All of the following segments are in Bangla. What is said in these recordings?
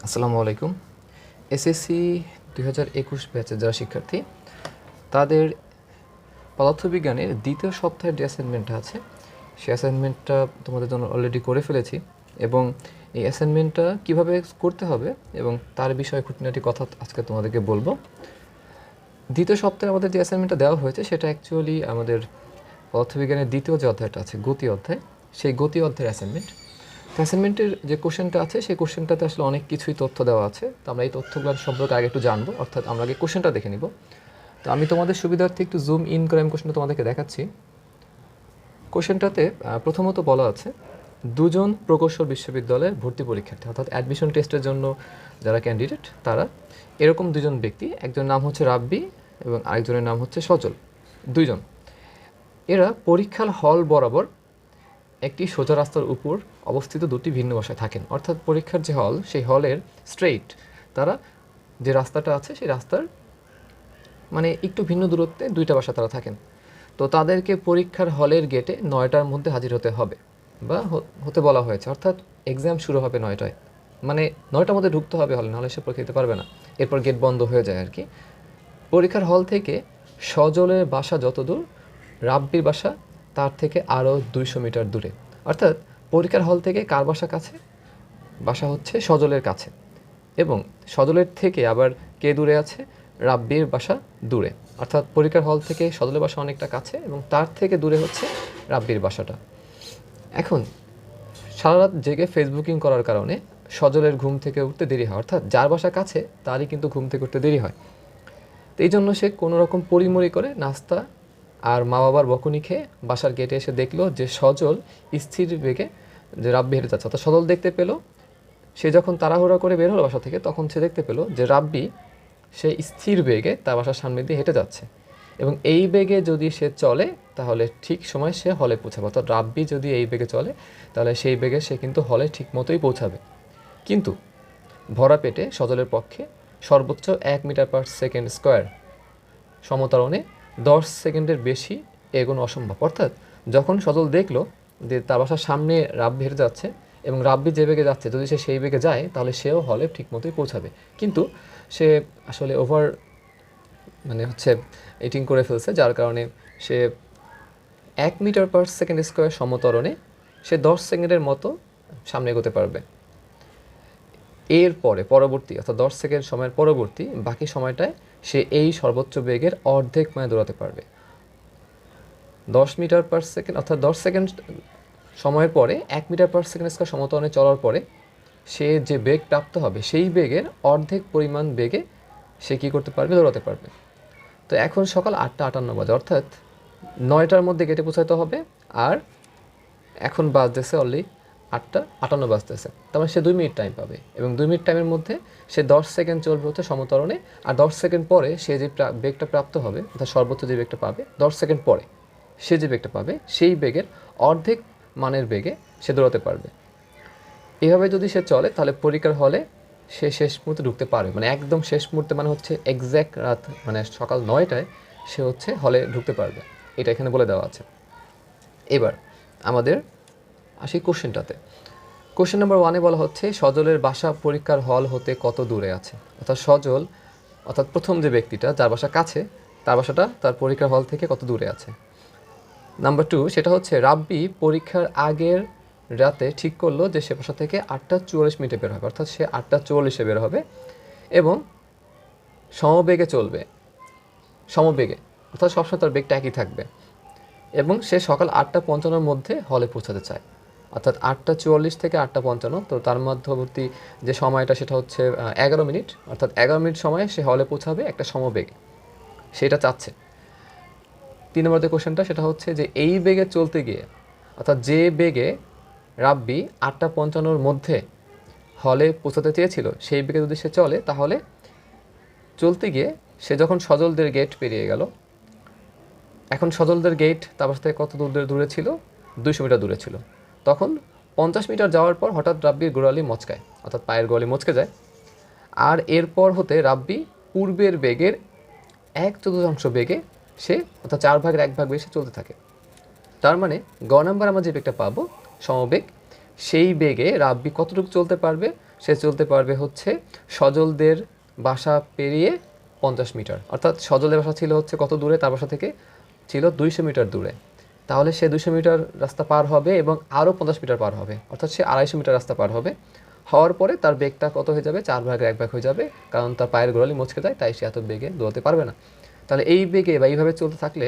আসসালামু আলাইকুম। এসএসসি 2021 ব্যাচের যারা শিক্ষার্থী তাদের পদার্থবিজ্ঞানের দ্বিতীয় সপ্তাহের যে অ্যাসাইনমেন্টটা আছে সেই অ্যাসাইনমেন্টটা তোমাদের জন্য অলরেডি করে ফেলেছি এবং এই অ্যাসাইনমেন্টটা কীভাবে করতে হবে এবং তার বিষয়ে খুঁটিনাটি কথা আজকে তোমাদেরকে বলবো। দ্বিতীয় সপ্তাহে আমাদের যে অ্যাসাইনমেন্টটা দেওয়া হয়েছে সেটা অ্যাকচুয়ালি আমাদের পদার্থবিজ্ঞানের দ্বিতীয় যে অধ্যায়টা আছে গতি অধ্যায়, সেই গতি অধ্যায়ের অ্যাসাইনমেন্ট। অ্যাসাইনমেন্টের যে কোশ্চেনটা আছে সেই কোশ্চেনটাতে আসলে অনেক কিছুই তথ্য দেওয়া আছে, তো আমরা এই তথ্যগুলো সম্পর্কে আগে একটু জানবো, অর্থাৎ আমরা আগে কোশ্চেনটা দেখে নিব। তো আমি তোমাদের সুবিধার্থে একটু জুম ইন করে আমি কোশ্চেনটা তোমাদেরকে দেখাচ্ছি। কোশ্চেনটাতে প্রথমত বলা আছে দুজন প্রকৌশল বিশ্ববিদ্যালয়ের ভর্তি পরীক্ষার্থী, অর্থাৎ অ্যাডমিশন টেস্টের জন্য যারা ক্যান্ডিডেট তারা এরকম দুজন ব্যক্তি, একজনের নাম হচ্ছে রাব্বি এবং আরেকজনের নাম হচ্ছে সজল, দুইজন। এরা পরীক্ষার হল বরাবর একটি সোজা রাস্তার উপর অবস্থিত দুটি ভিন্ন বাসায় থাকেন, অর্থাৎ পরীক্ষার যে হল সেই হলের স্ট্রেইট তারা যে রাস্তাটা আছে সেই রাস্তার মানে একটু ভিন্ন দূরত্বে দুইটা বাসা তারা থাকেন। তো তাদেরকে পরীক্ষার হলের গেটে 9টার মধ্যে হাজির হতে হবে বা হতে বলা হয়েছে, অর্থাৎ এক্সাম শুরু হবে 9টায়, মানে 9টার মধ্যে ঢুকতে হবে হলে, নাহলে সে পরীক্ষা দিতে পারবে না, এরপর গেট বন্ধ হয়ে যায় আর কি। পরীক্ষার হল থেকে সজলের বাসা যত দূর, রাব্বির বাসা তার থেকে আরও 200 মিটার দূরে, অর্থাৎ পরীক্ষার হল থেকে কার বাসা কাছে? বাসা হচ্ছে সজলের কাছে, এবং সজলের থেকে আবার কে দূরে আছে? রাব্বির বাসা দূরে, অর্থাৎ পরীক্ষার হল থেকে সজলের বাসা অনেকটা কাছে এবং তার থেকে দূরে হচ্ছে রাব্বির বাসাটা। এখন সারা রাত জেগে ফেসবুকিং করার কারণে সজলের ঘুম থেকে উঠতে দেরি হয়, অর্থাৎ যার বাসা কাছে তারই কিন্তু ঘুম থেকে উঠতে দেরি হয়। তো এই জন্য সে কোনো রকম পরিমরি করে নাস্তা আর মা বাবার বকুনি খেয়ে বাসার গেটে এসে দেখলো যে সজল স্থির বেগে যে রাব্বি হেঁটে যাচ্ছে, অর্থাৎ সজল দেখতে পেলো। সে যখন তাড়াহুড়া করে বের হলো বাসা থেকে তখন সে দেখতে পেলো যে রাব্বি সে স্থির বেগে তার বাসার সামনে দিয়ে হেঁটে যাচ্ছে, এবং এই বেগে যদি সে চলে তাহলে ঠিক সময় সে হলে পৌঁছাবে, অর্থাৎ রাব্বি যদি এই বেগে চলে তাহলে সেই বেগে সে কিন্তু হলে ঠিক মতোই পৌঁছাবে। কিন্তু ভরা পেটে সজলের পক্ষে সর্বোচ্চ 1 মিটার পার সেকেন্ড স্কোয়ার সমতারণে 10 সেকেন্ডের বেশি এগোনো অসম্ভব, অর্থাৎ যখন সজল দেখলো যে তার বাসার সামনে রাব্বি হেঁটে যাচ্ছে এবং রাব্বি যে বেগে যাচ্ছে যদি সে সেই বেগে যায় তাহলে সেও হলে ঠিক মতোই পৌঁছাবে, কিন্তু সে আসলে এটিং করে ফেলছে, যার কারণে সে 1 মিটার পার সেকেন্ড স্কোয়ার সমতরণে সে 10 সেকেন্ডের মতো সামনে এগোতে পারবে। পরবর্তী অর্থাৎ 10 সেকেন্ড সময়ের পরবর্তী বাকি সময়টায় সে এই সর্বোচ্চ বেগের অর্ধেক দৌড়াতে পারবে। 10 মিটার পার সেকেন্ড অর্থাৎ 10 সেকেন্ড সময়ের পরে 1 মিটার পার সেকেন্ড স্কোয়ার সমতরণে চলার পরে সে যে বেগ প্রাপ্ত হবে সেই বেগের অর্ধেক পরিমাণ বেগে সে কী করতে পারবে? দৌড়াতে পারবে। তো এখন সকাল 8:58 বাজে, অর্থাৎ 9টার মধ্যে গেটে পৌঁছাতে হবে, আর এখন বাজতেছে অলরেডি 8:58 বাজতেছে, তার মানে সে 2 মিনিট টাইম পাবে, এবং 2 মিনিট টাইমের মধ্যে সে 10 সেকেন্ড চলবে হচ্ছে সমতরণে, আর 10 সেকেন্ড পরে সে যে বেগটা প্রাপ্ত হবে, অর্থাৎ সর্বোচ্চ যে বেগটা পাবে 10 সেকেন্ড পরে সে যে বেগটা পাবে সেই বেগের অর্ধেক মানের বেগে সে দৌড়াতে পারবে। এভাবে যদি সে চলে তাহলে পরীক্ষার হলে সে শেষ মুহূর্তে ঢুকতে পারবে, মানে একদম শেষ মুহূর্তে, মানে হচ্ছে এক্স্যাক্ট রাত মানে সকাল 9টায় সে হচ্ছে হলে ঢুকতে পারবে, এটা এখানে বলে দেওয়া আছে। এবার আমাদের আসি কোশ্চেনটাতে। কোশ্চেন নাম্বার 1-এ বলা হচ্ছে সজলের বাসা পরীক্ষার হল হতে কত দূরে আছে, অর্থাৎ সজল অর্থাৎ প্রথম যে ব্যক্তিটা যার বাসা কাছে তার বাসাটা তার পরীক্ষার হল থেকে কত দূরে আছে। নাম্বার 2 সেটা হচ্ছে রাব্বি পরীক্ষার আগের রাতে ঠিক করলো যে সে বাসা থেকে 8:44 বের হবে, অর্থাৎ সে 8:44 বের হবে এবং সমবেগে চলবে, সমবেগে অর্থাৎ সবসময় তার বেগটা একই থাকবে, এবং সে সকাল 8:55 মধ্যে হলে পৌঁছাতে চায়, অর্থাৎ 8:44 থেকে 8:55, তো তার মধ্যবর্তী যে সময়টা সেটা হচ্ছে 11 মিনিট, অর্থাৎ 11 মিনিট সময়ে সে হলে পৌঁছাবে একটা সমবেগে, সেটা চাচ্ছে। 3 নম্বর যে কোশ্চেনটা সেটা হচ্ছে যে এই বেগে চলতে গিয়ে, অর্থাৎ যে বেগে রাব্বি 8:55 মধ্যে হলে পৌঁছাতে চেয়েছিল সেই বেগে যদি সে চলে তাহলে চলতে গিয়ে সে যখন সজলদের গেট পেরিয়ে গেল, এখন সজলদের গেট তার বাসা থেকে কত দূরে ছিল? 200 মিটার দূরে ছিল। তখন 50 মিটার যাওয়ার পর হঠাৎ রাব্বির গোড়ালি মচকায়, অর্থাৎ পায়ের গোড়ালি মচকে যায়, আর এরপর হতে রাব্বি পূর্বের বেগের 1/4 বেগে সে অর্থাৎ 4/1 বেগে সে চলতে থাকে। তার মানে গ নাম্বার আমরা যে বেগটা পাবো সমবেগ, সেই বেগে রাব্বি কতটুকু চলতে পারবে, সে চলতে পারবে হচ্ছে সজলদের বাসা পেরিয়ে 50 মিটার। অর্থাৎ সজলের বাসা ছিল হচ্ছে কত দূরে, তার বাসা থেকে ছিল 200 মিটার দূরে। তাহলে সে 200 মিটার রাস্তা পার হবে এবং আরও 50 মিটার পার হবে, অর্থাৎ সে 250 মিটার রাস্তা পার হবে। হওয়ার পরে তার বেগটা কত হয়ে যাবে, 4 ভাগের 1 ভাগ হয়ে যাবে, কারণ তার পায়ের গোড়ালি মচকে যায়, তাই সে এত বেগে দৌড়াতে পারবে না। তাহলে এই বেগে বা এইভাবে চলতে থাকলে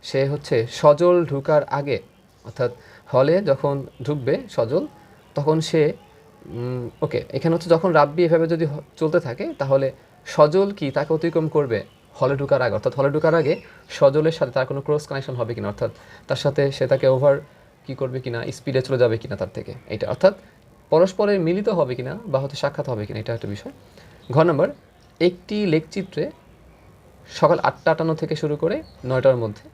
সে হচ্ছে সজল ঢুকার আগে, অর্থাৎ হলে যখন ঢুকবে সজল, তখন সে ওকে এখানে হচ্ছে যখন রাব্বি এভাবে যদি চলতে থাকে, তাহলে সজল কি তাকে অতিক্রম করবে হলে ঢুকার আগে, অর্থাৎ হলে ঢুকার আগে সজলের সাথে তার কোনো ক্রস কানেকশন হবে কিনা, অর্থাৎ তার সাথে সে তাকে ওভার কি করবে কিনা, স্পিডে চলে যাবে কিনা তার থেকে, এটা অর্থাৎ পরস্পরের মিলিত হবে কিনা বা হয়তো সাক্ষাৎ হবে কিনা, এটা একটা বিষয়। ঘ নম্বর, একটি লেখচিত্রে সকাল 8:58 থেকে শুরু করে 9টার মধ্যে,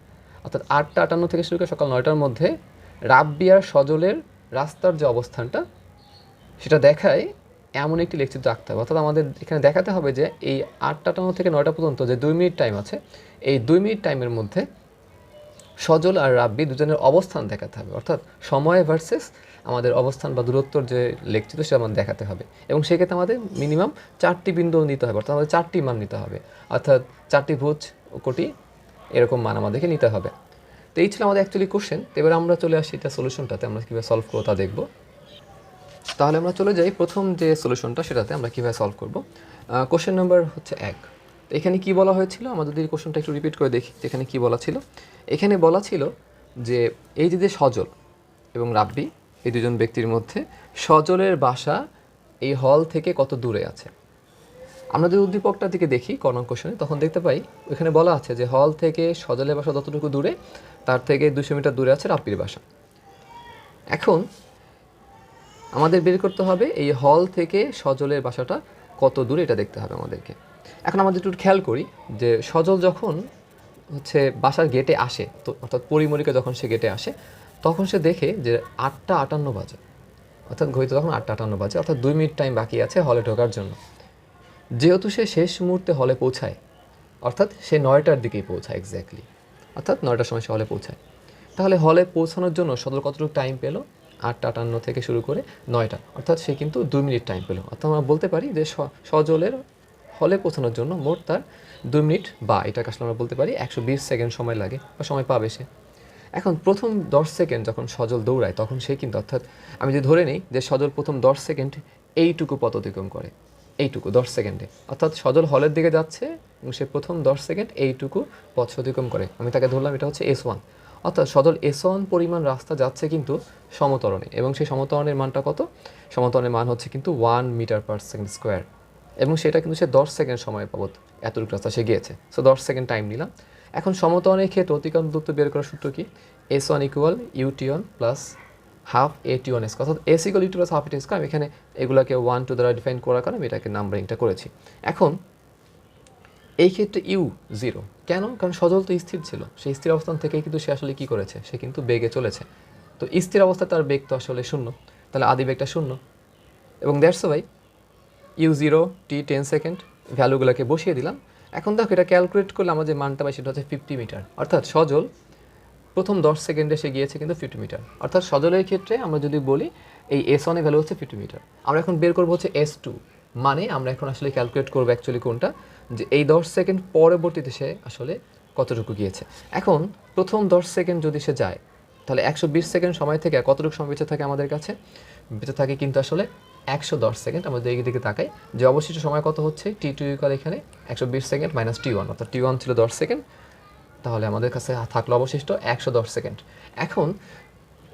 অর্থাৎ 8:58 থেকে শুরু করে সকাল 9টার মধ্যে রাব্বি আর সজলের রাস্তার যে অবস্থানটা সেটা দেখায় এমন একটি লেখচিত্র আঁকতে হবে। অর্থাৎ আমাদের এখানে দেখাতে হবে যে এই 8:58 থেকে 9টা পর্যন্ত যে 2 মিনিট টাইম আছে, এই 2 মিনিট টাইমের মধ্যে সজল আর রাব্বি দুজনের অবস্থান দেখাতে হবে। অর্থাৎ সময় ভার্সেস আমাদের অবস্থান বা দূরত্বর যে লেখচিত্র সেটা আমাদের দেখাতে হবে, এবং সেক্ষেত্রে আমাদের মিনিমাম 4টি বিন্দু নিতে হবে, অর্থাৎ আমাদের 4টি মান নিতে হবে, অর্থাৎ 4টি ভুজ কোটি এরকম মান আমাদেরকে নিতে হবে। তো এই ছিল আমাদের অ্যাকচুয়ালি কোশ্চেন। তো এবার আমরা চলে আসি এটা সলিউশনটাতে, আমরা কীভাবে সলভ করবো তা দেখব। তাহলে আমরা চলে যাই প্রথম যে সলিউশনটা, সেটাতে আমরা কীভাবে সলভ করব। কোশ্চেন নাম্বার হচ্ছে 1। তো এখানে কী বলা হয়েছিল, আমরা যদি কোশ্চেনটা একটু রিপিট করে দেখি এখানে কী বলা ছিল। এখানে বলা ছিল যে এই যে সজল এবং রাব্বি এই দুজন ব্যক্তির মধ্যে সজলের বাসা এই হল থেকে কত দূরে আছে। আমরা যদি উদ্দীপকটার দিকে দেখি কর্নার কোশ্চেনে, তখন দেখতে পাই ওখানে বলা আছে যে হল থেকে সজলের বাসা যতটুকু দূরে, তার থেকে 200 মিটার দূরে আছে রাব্বির বাসা। এখন আমাদের বের করতে হবে এই হল থেকে সজলের বাসাটা কত দূরে, এটা দেখতে হবে আমাদেরকে। এখন আমাদের একটু খেয়াল করি যে সজল যখন হচ্ছে বাসার গেটে আসে, তো অর্থাৎ পরিমরিকা যখন সে গেটে আসে, তখন সে দেখে যে 8:58 বাজে, অর্থাৎ ঘড়িতে তখন 8:58 বাজে, অর্থাৎ 2 মিনিট টাইম বাকি আছে হলে ঢোকার জন্য। যেহেতু সে শেষ মুহূর্তে হলে পৌঁছায়, অর্থাৎ সে 9টার দিকেই পৌঁছায় এক্স্যাক্টলি, অর্থাৎ 9টার সময় সে হলে পৌঁছায়, তাহলে হলে পৌঁছানোর জন্য সজল কতটুকু টাইম পেল, 8:58 থেকে শুরু করে 9টা, অর্থাৎ সে কিন্তু 2 মিনিট টাইম পেল। অর্থাৎ আমরা বলতে পারি যে সজলের হলে পৌঁছানোর জন্য মোট তার 2 মিনিট, বা এটাকে আসলে আমরা বলতে পারি 120 সেকেন্ড সময় লাগে বা সময় পাবে সে। এখন প্রথম 10 সেকেন্ড যখন সজল দৌড়ায়, তখন সে কিন্তু, অর্থাৎ আমি যদি ধরে নিই যে সজল প্রথম 10 সেকেন্ড এইটুকু পথ অতিক্রম করে, এইটুকু 10 সেকেন্ডে, অর্থাৎ সজল হলের দিকে যাচ্ছে এবং সে প্রথম 10 সেকেন্ড এইটুকু পথ অতিক্রম করে, আমি তাকে ধরলাম এটা হচ্ছে S1। অর্থাৎ সজল S1 পরিমাণ রাস্তা যাচ্ছে কিন্তু সমতরণে, এবং সেই সমতরণের মানটা কত, সমতরণের মান হচ্ছে কিন্তু 1 মিটার পার সেকেন্ড স্কোয়ার, এবং সেটা কিন্তু সে 10 সেকেন্ড সময় পাবো, এতটুকু রাস্তা সে গিয়েছে। সো 10 সেকেন্ড টাইম নিলাম। এখন সমতরণের ক্ষেত্রে অতিক্রম দূরত্ব বের করার সূত্র কি, S1 equal UT1 plus half AT1 square, অর্থাৎ S equal UT plus half AT square. আমি এখানে এগুলোকে 1 2 দ্বারা ডিফাইন করার কারণে আমি এটাকে নাম্বারিংটা করেছি। এখন এই ক্ষেত্রে U0 কেন, কারণ সজল তো স্থির ছিল, সেই স্থির অবস্থান থেকে কিন্তু সে আসলে কী করেছে, সে কিন্তু বেগে চলেছে। তো স্থির অবস্থায় তার বেগ তো আসলে 0, তাহলে আদি বেগটা 0, এবং that's why U0 T 10 second ভ্যালুগুলোকে বসিয়ে দিলাম। এখন দেখো এটা ক্যালকুলেট করলে আমার যে মানটা পাই সেটা হচ্ছে 50 মিটার, অর্থাৎ সজল প্রথম 10 সেকেন্ডে সে গিয়েছে কিন্তু 50 মিটার। অর্থাৎ সজলের ক্ষেত্রে আমরা যদি বলি এই S1 এর ভ্যালু হচ্ছে 50 মিটার। আমরা এখন বের করবো হচ্ছে S2, মানে আমরা এখন আসলে ক্যালকুলেট করবো অ্যাকচুয়ালি কোনটা, যে এই 10 সেকেন্ড পরবর্তীতে সে আসলে কতটুকু গিয়েছে। এখন প্রথম 10 সেকেন্ড যদি সে যায়, তাহলে 120 সেকেন্ড সময় থেকে কতটুকু সময় বেঁচে থাকে আমাদের কাছে, বেঁচে থাকে কিন্তু আসলে 110 সেকেন্ড। আমাদের এই দিকে তাকাই যে অবশিষ্ট সময় কত হচ্ছে, T2 ইকুয়াল এখানে 120 সেকেন্ড মাইনাস T1, অর্থাৎ T1 ছিল 10 সেকেন্ড, তাহলে আমাদের কাছে থাকলো অবশিষ্ট 110 সেকেন্ড। এখন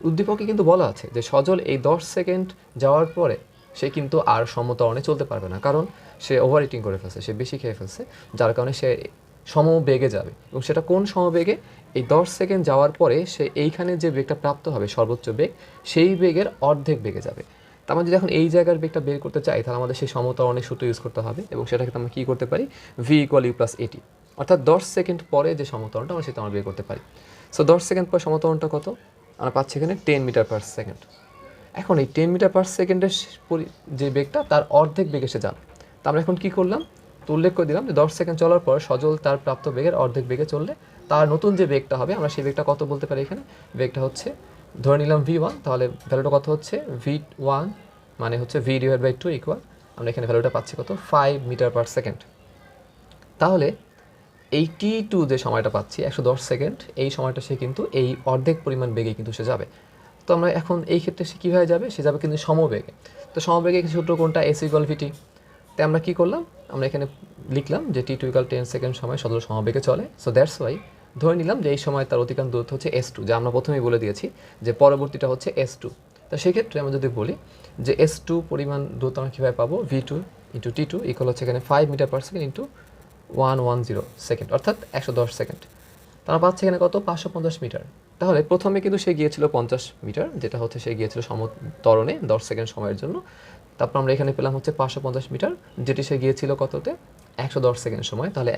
উদ্দীপকে কিন্তু বলা আছে যে সজল এই 10 সেকেন্ড যাওয়ার পরে সে কিন্তু আর সমতরণে চলতে পারবে না, কারণ সে ওভার ইটিং করে ফেলছে, সে বেশি খেয়ে ফেলছে, যার কারণে সে সমবেগে যাবে। এবং সেটা কোন সমবেগে, এই 10 সেকেন্ড যাওয়ার পরে সে এইখানে যে বেগটা প্রাপ্ত হবে সর্বোচ্চ বেগ, সেই বেগের অর্ধেক বেগে যাবে। তার মানে যদি এখন এই জায়গার বেগটা বের করতে চাই, তাহলে আমাদের সেই সমতরণের সূত্র ইউজ করতে হবে, এবং সেটাকে আমরা কী করতে পারি, V equal U plus AT, অর্থাৎ 10 সেকেন্ড পরে যে সমতরণটা আমরা সেটা আমরা বের করতে পারি। সো 10 সেকেন্ড পর সমতরণটা কত, আমরা পাচ্ছি এখানে 10 মিটার পার সেকেন্ড। এখন এই 10 মিটার পার সেকেন্ডের যে বেগটা তার অর্ধেক বেগে সে যাবে। তা আমরা এখন কী করলাম, তো উল্লেখ করে দিলাম যে 10 সেকেন্ড চলার পর সজল তার প্রাপ্ত বেগের অর্ধেক বেগে চললে তার নতুন যে বেগটা হবে, আমরা সেই বেগটা কত বলতে পারি, এখানে বেগটা হচ্ছে ধরে নিলাম v1, তাহলে ভ্যালুটা কত হচ্ছে v1 মানে হচ্ছে v/2 ইকুয়াল, আমরা এখানে ভ্যালুটা পাচ্ছি কত 5 মিটার পার সেকেন্ড। তাহলে এই t2 যে সময়টা পাচ্ছি 110 সেকেন্ড, এই সময়টা সে কিন্তু এই অর্ধেক পরিমাণ বেগে কিন্তু সে যাবে। তো আমরা এখন এই ক্ষেত্রে সে কীভাবে যাবে, সে যাবে কিন্তু সমবেগে। তো সমবেগে সূত্র কোনটা, s ইকুয়াল vt। তাই আমরা কী করলাম, আমরা এখানে লিখলাম যে t2 = 10 সেকেন্ড সময় সদল সমবেগে চলে। সো দ্যাটস ওয়াই ধরে নিলাম যে এই সময় তার অতিক্রান্ত দূরত্ব হচ্ছে s2, যা আমরা প্রথমেই বলে দিয়েছি যে পরবর্তীটা হচ্ছে s2। তো সেক্ষেত্রে আমরা যদি বলি যে s2 পরিমাণ দূরত্ব আমরা কীভাবে পাবো, v2 × t2 ইকুয়াল হচ্ছে এখানে 5 metre per second into 110 second, অর্থাৎ 110 সেকেন্ড। তারা পাচ্ছে এখানে কত 550 মিটার। তাহলে প্রথমে কিন্তু সে গিয়েছিল 50 মিটার, যেটা হচ্ছে সে গিয়েছিল সমতরণে 10 সেকেন্ড সময়ের জন্য। তারপর আমরা এখানে পেলাম হচ্ছে 550 মিটার, যেটি সে গিয়েছিল কততে 110 সেকেন্ড সময়। তাহলে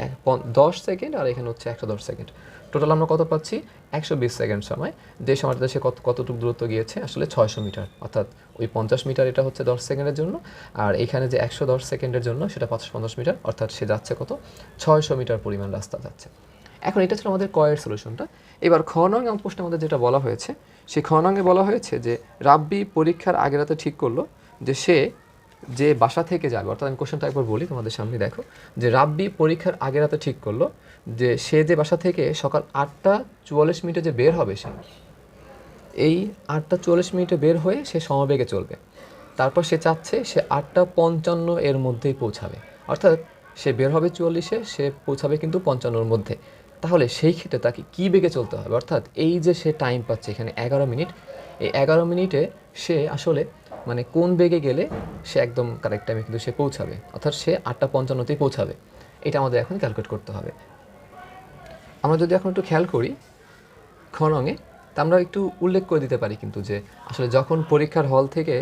10 সেকেন্ড আর এখানে হচ্ছে 110 সেকেন্ড, টোটাল আমরা কত পাচ্ছি 120 সেকেন্ড সময়। যে সময়টাতে সে কতটুকু দূরত্ব গিয়েছে, আসলে 600 মিটার, অর্থাৎ ওই 50 মিটার এটা হচ্ছে 10 সেকেন্ডের জন্য, আর এখানে যে 110 সেকেন্ডের জন্য সেটা 550 মিটার, অর্থাৎ সে যাচ্ছে কত 600 মিটার পরিমাণ রাস্তা যাচ্ছে। এখন এটা ছিল আমাদের কয়ের সলিউশনটা। এবার খ নং প্রশ্নের মধ্যে যেটা বলা হয়েছে, সেই খ নঙে বলা হয়েছে যে রাব্বি পরীক্ষার আগে রাতে ঠিক করলো যে সে যে বাসা থেকে যাবে, অর্থাৎ আমি কোশ্চেনটা একবার বলি তোমাদের সামনে দেখো, যে রাব্বি পরীক্ষার আগে রাতে ঠিক করলো যে সে যে বাসা থেকে সকাল 8:44 যে বের হবে, সে এই 8:44 বের হয়ে সে সমবেগে চলবে। তারপর সে চাচ্ছে সে 8:55 এর মধ্যেই পৌঁছাবে, অর্থাৎ সে বের হবে 44-এ, সে পৌঁছাবে কিন্তু 55-র মধ্যে। তাহলে সেই ক্ষেত্রে তাকে কী বেগে চলতে হবে, অর্থাৎ এই যে সে টাইম পাচ্ছে এখানে 11 মিনিট, এই 11 মিনিটে সে আসলে মানে কোন বেগে গেলে সে একদম কারেক্ট টাইমে কিন্তু সে পৌঁছাবে, অর্থাৎ সে 8:55-তেই পৌঁছাবে। এটা আমাদের এখন ক্যালকুলেট করতে হবে। আমরা যদি এখন একটু খেয়াল করি খ নঙে, তা আমরা একটু উল্লেখ করে দিতে পারি কিন্তু যে আসলে যখন পরীক্ষার হল থেকে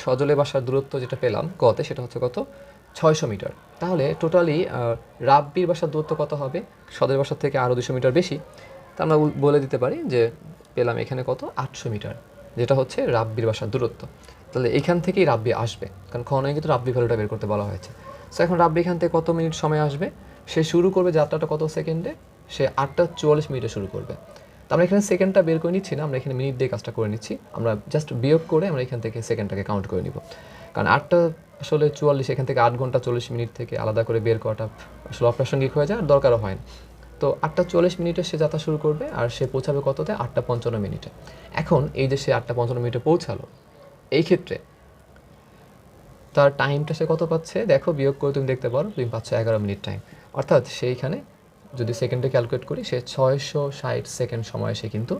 সজলে বাসার দূরত্ব যেটা পেলাম কতে, সেটা হচ্ছে কত 600 মিটার। তাহলে টোটালি রাব্বির বাসার দূরত্ব কত হবে, সদরের বাসার থেকে আরও 200 মিটার বেশি। তা আমরা বলে দিতে পারি যে পেলাম এখানে কত 800 মিটার, যেটা হচ্ছে রাব্বির বাসার দূরত্ব। তাহলে এখান থেকেই রাব্বি আসবে, কারণ খ নয় কিন্তু রাব্বি ভ্যালুটা বের করতে বলা হয়েছে। সো এখন রাব্বি এখান থেকে কত মিনিট সময় আসবে, সে শুরু করবে যাত্রাটা কত সেকেন্ডে, সে 8:44 শুরু করবে। তো আমরা এখানে সেকেন্ডটা বের করে নিচ্ছি না, আমরা এখানে মিনিট দিয়ে কাজটা করে নিচ্ছি। আমরা জাস্ট বিয়োগ করে আমরা এখান থেকে সেকেন্ডটাকে কাউন্ট করে নিব, কারণ 8:44 এখান থেকে 8 ঘন্টা 40 মিনিট থেকে আলাদা করে বের করাটা আসলে অপ্রাসঙ্গিক হয়ে যায়, আর দরকারও হয় না। তো 8:40 সে যাত্রা শুরু করবে, আর সে পৌঁছাবে কততে 8:55। এখন এই যে সে 8:55 পৌঁছালো, এই ক্ষেত্রে তার টাইমটা সে কত পাচ্ছে দেখো, বিয়োগ করে তুমি দেখতে পারো, তুমি পাচ্ছ 11 মিনিট টাইম। অর্থাৎ সেইখানে যদি সেকেন্ডে ক্যালকুলেট করি, সে 660 সেকেন্ড সময় সে কিন্তু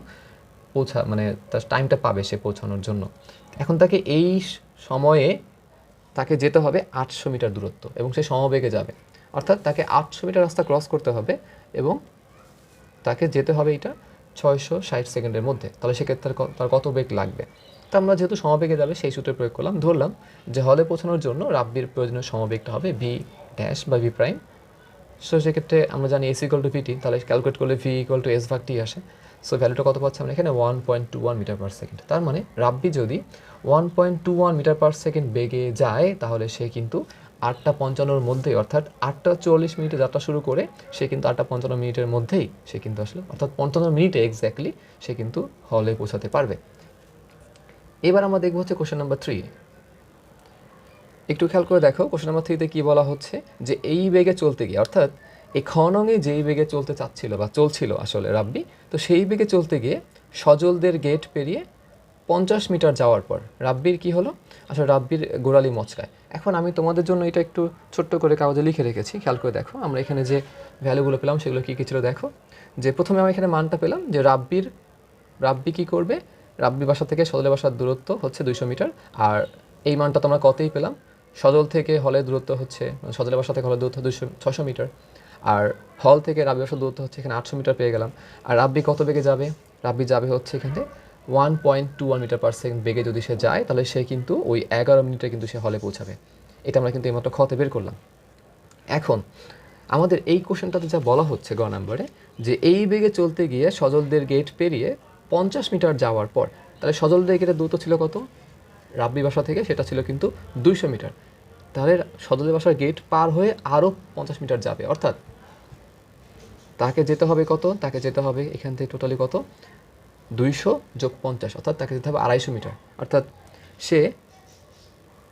মানে তার টাইমটা পাবে সে পৌঁছানোর জন্য। এখন তাকে এই সময়ে তাকে যেতে হবে 800 মিটার দূরত্ব, এবং সে সমবেগে যাবে, অর্থাৎ তাকে 800 মিটার রাস্তা ক্রস করতে হবে এবং তাকে যেতে হবে এটা 660 সেকেন্ডের মধ্যে। তাহলে সেক্ষেত্রে তার কত বেগ লাগবে। তা আমরা যেহেতু সমবেগে যাবে সেই সূত্রে প্রয়োগ করলাম, ধরলাম যে হলে পৌঁছানোর জন্য রাব্বির প্রয়োজনীয় সমবেগটা হবে ভি ড্যাশ বা ভি প্রাইম। সো সেক্ষেত্রে আমরা জানি এস ইকুয়াল টু ভিটি, তাহলে ক্যালকুলেট করলে ভি ইকুয়াল টু এস ভাগ টি আসে। সো ভ্যালুটা কত পাচ্ছি আমরা এখানে 1.21 মিটার পার সেকেন্ড। তার মানে রাব্বি যদি 1.21 মিটার পার সেকেন্ড বেগে যায়, তাহলে সে কিন্তু 8:55-র মধ্যেই, অর্থাৎ 8:40 যাত্রা শুরু করে সে কিন্তু 8:55 মধ্যেই সে কিন্তু আসলে, অর্থাৎ 55 মিনিটে এক্স্যাক্টলি সে কিন্তু হলে পৌঁছাতে পারবে। এবার আমরা দেখবো হচ্ছে কোশ্চেন নাম্বার 3। একটু খেয়াল করে দেখো কোশ্চেন নাম্বার 3-তে কী বলা হচ্ছে, যে এই বেগে চলতে গিয়ে, অর্থাৎ এই খ নঙে যেই বেগে চলতে চাচ্ছিল বা চলছিল আসলে রাব্বি, তো সেই বেগে চলতে গিয়ে সজলদের গেট পেরিয়ে 50 মিটার যাওয়ার পর রাব্বির কি হলো, আসলে রাব্বির গোড়ালি মচকায়। এখন আমি তোমাদের জন্য এটা একটু ছোট্ট করে কাগজে লিখে রেখেছি, খেয়াল করে দেখো আমরা এখানে যে ভ্যালুগুলো পেলাম সেগুলো কী কী ছিল দেখো। যে প্রথমে আমরা এখানে মানটা পেলাম যে রাব্বি কী করবে, রাব্বি বাসা থেকে সজলের বাসার দূরত্ব হচ্ছে 200 মিটার, আর এই মানটা তোমরা কতই পেলাম, সজল থেকে হলের দূরত্ব হচ্ছে, সজলের বাসা থেকে হলের দূরত্ব 600 মিটার, আর হল থেকে রাব্বি বাসার দূরত্ব হচ্ছে এখানে 800 মিটার পেয়ে গেলাম। আর রাব্বি কত বেগে যাবে, রাব্বি যাবে হচ্ছে এখানে 1.21 মিটার পার সেকেন্ড বেগে যদি সে যায়, তাহলে সে কিন্তু ওই 11 মিনিটে কিন্তু সে হলে পৌঁছাবে। এটা আমরা কিন্তু এইমাত্র খতে বের করলাম। এখন আমাদের এই কোশ্চেনটাতে যা বলা হচ্ছে গ নম্বরে, যে এই বেগে চলতে গিয়ে সজলদের গেট পেরিয়ে 50 মিটার যাওয়ার পর, তাহলে সজলদের গেটের দূরত্ব ছিল কত রাব্বি বাসা থেকে, সেটা ছিল কিন্তু 200 মিটার। তাহলে সজলের বাসার গেট পার হয়ে আরও 50 মিটার যাবে, অর্থাৎ তাকে যেতে হবে কত, তাকে যেতে হবে এখান থেকে টোটালি কত 200 যোগ 50, অর্থাৎ তাকে যেতে হবে 250 মিটার। অর্থাৎ সে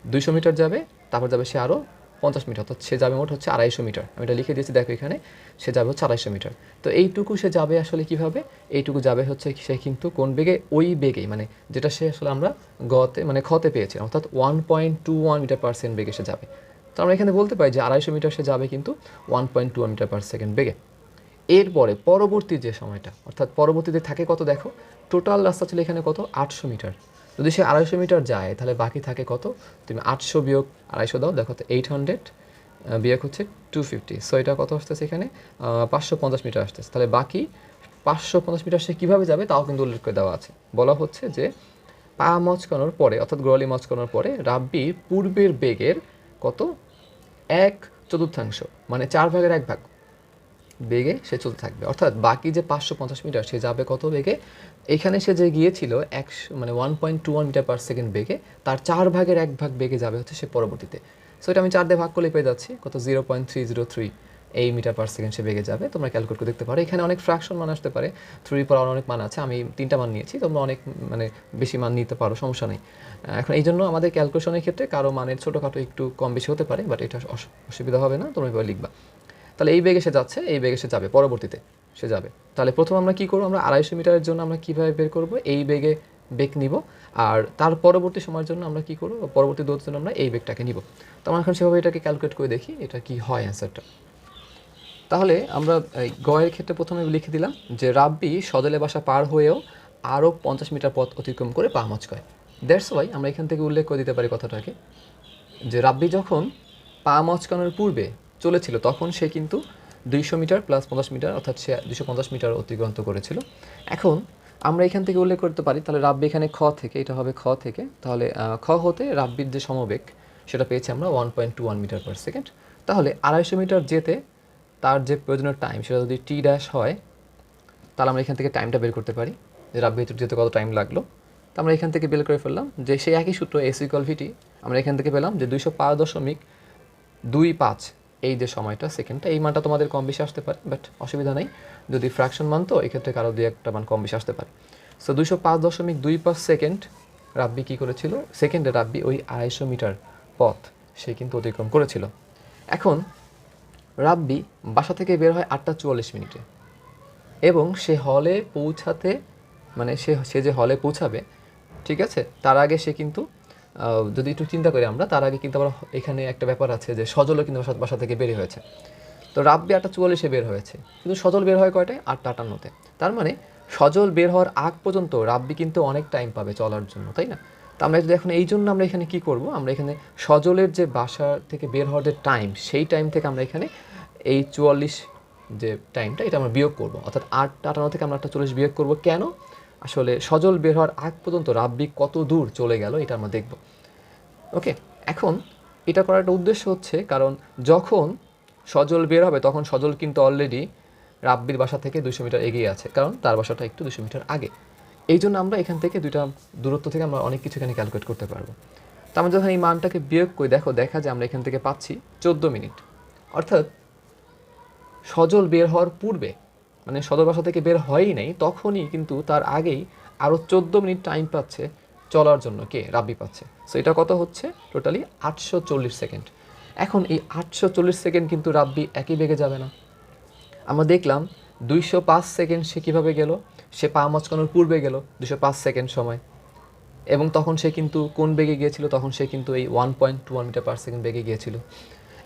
200 মিটার যাবে, তারপর যাবে সে আরও 50 মিটার, অর্থাৎ সে যাবে মোট হচ্ছে 250 মিটার। আমি এটা লিখে দিয়েছি, দেখো এখানে সে যাবে হচ্ছে 250 মিটার। তো এইটুকু সে যাবে আসলে কিভাবে, এইটুকু যাবে হচ্ছে সে কিন্তু কোন বেগে, ওই বেগেই, মানে যেটা সে আসলে আমরা গতে মানে খতে পেয়েছিলাম, অর্থাৎ 1.21 মিটার পার সেকেন্ড বেগে সে যাবে। তো আমরা এখানে বলতে পারি যে 250 মিটার সে যাবে কিন্তু 1.21 মিটার পার সেকেন্ড বেগে। এরপরে পরবর্তী যে সময়টা, অর্থাৎ পরবর্তীতে থাকে কত, দেখো টোটাল রাস্তা ছিল এখানে কত, 800 মিটার। যদি সে 250 মিটার যায় তাহলে বাকি থাকে কত, তুমি 800 বিয়োগ 250 দাও, দেখো তো 800 বিয়োগ হচ্ছে 250, সো এটা কত আসতেছে এখানে 550 মিটার আসতেছে। তাহলে বাকি 550 মিটার সে কীভাবে যাবে তাও কিন্তু উল্লেখ করে দেওয়া আছে। বলা হচ্ছে যে পা মচকানোর পরে, অর্থাৎ গোড়ালি মচকানোর পরে রাব্বি পূর্বের বেগের কত, 1/4, মানে 1/4 বেগে সে চলতে থাকবে। অর্থাৎ বাকি যে 550 মিটার সে যাবে কত বেগে, এখানে সে যে গিয়েছিল 1.21 মিটার পার সেকেন্ড বেগে, তার 1/4 বেগে যাবে হচ্ছে সে পরবর্তীতে। সো এটা আমি 4 দিয়ে ভাগ করলে পেয়ে যাচ্ছি কত, 0.303 এই মিটার পার সেকেন্ড সে বেগে যাবে। তোমরা ক্যালকুলেট করে দেখতে পারো, এখানে অনেক ফ্র্যাকশন মান আসতে পারে, 3 পর অনেক মান আছে, আমি 3টা মান নিয়েছি, তোমরা অনেক মানে বেশি মান নিতে পারো, সমস্যা নেই। এখন এই জন্য আমাদের ক্যালকুলেশনের ক্ষেত্রে কারো মানের ছোটোখাটো একটু কম বেশি হতে পারে, বাট এটা অসুবিধা হবে না, তোমরা এবার লিখবা। তাহলে এই বেগে সে যাচ্ছে, এই বেগে সে যাবে, পরবর্তীতে সে যাবে। তাহলে প্রথম আমরা কী করবো, আমরা 250 মিটারের জন্য আমরা কীভাবে বের করবো, এই বেগে বেগ নিব, আর তার পরবর্তী সময়ের জন্য আমরা কী করবো, পরবর্তী দূরত্বের জন্য আমরা এই বেগটাকে নিব। তো আমরা এখন সেভাবে এটাকে ক্যালকুলেট করে দেখি এটা কি হয় অ্যান্সারটা। তাহলে আমরা এই গয়ের ক্ষেত্রে প্রথমে লিখে দিলাম যে রাব্বি সদলে বাসা পার হয়েও আরও 50 মিটার পথ অতিক্রম করে পা মচকায়। দ্যাটস ওয়াই আমরা এখান থেকে উল্লেখ করে দিতে পারি কথাটাকে, যে রাব্বি যখন পা মচকানোর পূর্বে চলেছিল তখন সে কিন্তু 200 মিটার প্লাস 50 মিটার, অর্থাৎ সে 250 মিটার অতিক্রান্ত করেছিল। এখন আমরা এখান থেকে উল্লেখ করতে পারি, তাহলে রাব্বি এখানে খ থেকে, এটা হবে খ থেকে, তাহলে খ হতে রাব্বির যে সমবেগ সেটা পেয়েছি আমরা 1.21 মিটার পার সেকেন্ড। তাহলে 250 মিটার যেতে তার যে প্রয়োজনীয় টাইম সেটা যদি টি ড্যাশ হয়, তাহলে আমরা এখান থেকে টাইমটা বের করতে পারি যে রাব্বি যেতে কত টাইম লাগলো। তো আমরা এখান থেকে বের করে ফেললাম যে সেই একই সূত্র S=VT, আমরা এখান থেকে পেলাম যে 205.25 এই যে সময়টা সেকেন্ডটা, এই মানটা তোমাদের কম বেশি আসতে পারে, বাট অসুবিধা নেই, যদি ফ্র্যাকশন মান তো এক্ষেত্রে কারো 2-1টা মান কম বেশি আসতে পারে। সো 205.25 সেকেন্ড রাব্বি কী করেছিল, সেকেন্ডে রাব্বি ওই 250 মিটার পথ সে কিন্তু অতিক্রম করেছিল। এখন রাব্বি বাসা থেকে বের হয় 8টা 44 মিনিটে, এবং সে হলে পৌঁছাতে, মানে সে যে হলে পৌঁছাবে, ঠিক আছে, তার আগে সে কিন্তু যদি একটু চিন্তা করি আমরা, তার আগে কিন্তু আবার এখানে একটা ব্যাপার আছে যে সজলও কিন্তু বাসা থেকে বের হয়েছে। তো রাব্বি 8টা 44-এ বের হয়েছে, কিন্তু সজল বের হয় কয়টায়, 8টা 58-তে। তার মানে সজল বের হওয়ার আগ পর্যন্ত রাব্বি কিন্তু অনেক টাইম পাবে চলার জন্য, তাই না? তো আমরা যদি এখন এই জন্য আমরা এখানে কী করব, আমরা এখানে সজলের যে বাসা থেকে বের হওয়ার যে টাইম, সেই টাইম থেকে আমরা এখানে এই 44 যে টাইমটা এটা আমরা বিয়োগ করব, অর্থাৎ 8টা 58 থেকে আমরা 8টা 40 বিয়োগ করব। কেন, আসলে সজল বের হওয়ার আগ পর্যন্ত রাব্বি কত দূর চলে গেল এটা আমরা দেখব। ওকে, এখন এটা করার একটা উদ্দেশ্য হচ্ছে, কারণ যখন সজল বের হবে তখন সজল কিন্তু অলরেডি রাব্বির বাসা থেকে 200 মিটার এগিয়ে আছে, কারণ তার বাসাটা একটু 200 মিটার আগে। এই জন্য আমরা এখান থেকে দুইটা দূরত্ব থেকে আমরা অনেক কিছু এখানে ক্যালকুলেট করতে পারবো। তো আমরা যখন এই মানটাকে বিয়োগ করি, দেখা যায় আমরা এখান থেকে পাচ্ছি 14 মিনিট। অর্থাৎ সজল বের হওয়ার পূর্বে, মানে সদর বাসা থেকে বের হয়ই নাই, তখনই কিন্তু তার আগেই আরও 14 মিনিট টাইম পাচ্ছে চলার জন্য, কে, রাব্বি পাচ্ছে। সো এটা কত হচ্ছে, টোটালি 840 সেকেন্ড। এখন এই 840 সেকেন্ড কিন্তু রাব্বি একই বেগে যাবে না। আমরা দেখলাম 205 সেকেন্ড সে কীভাবে গেল, সে পা মচকানোর পূর্বে গেল 205 সেকেন্ড সময়, এবং তখন সে কিন্তু কোন বেগে গিয়েছিল, তখন সে কিন্তু এই 1.21 মিটার পার সেকেন্ড বেগে গিয়েছিল।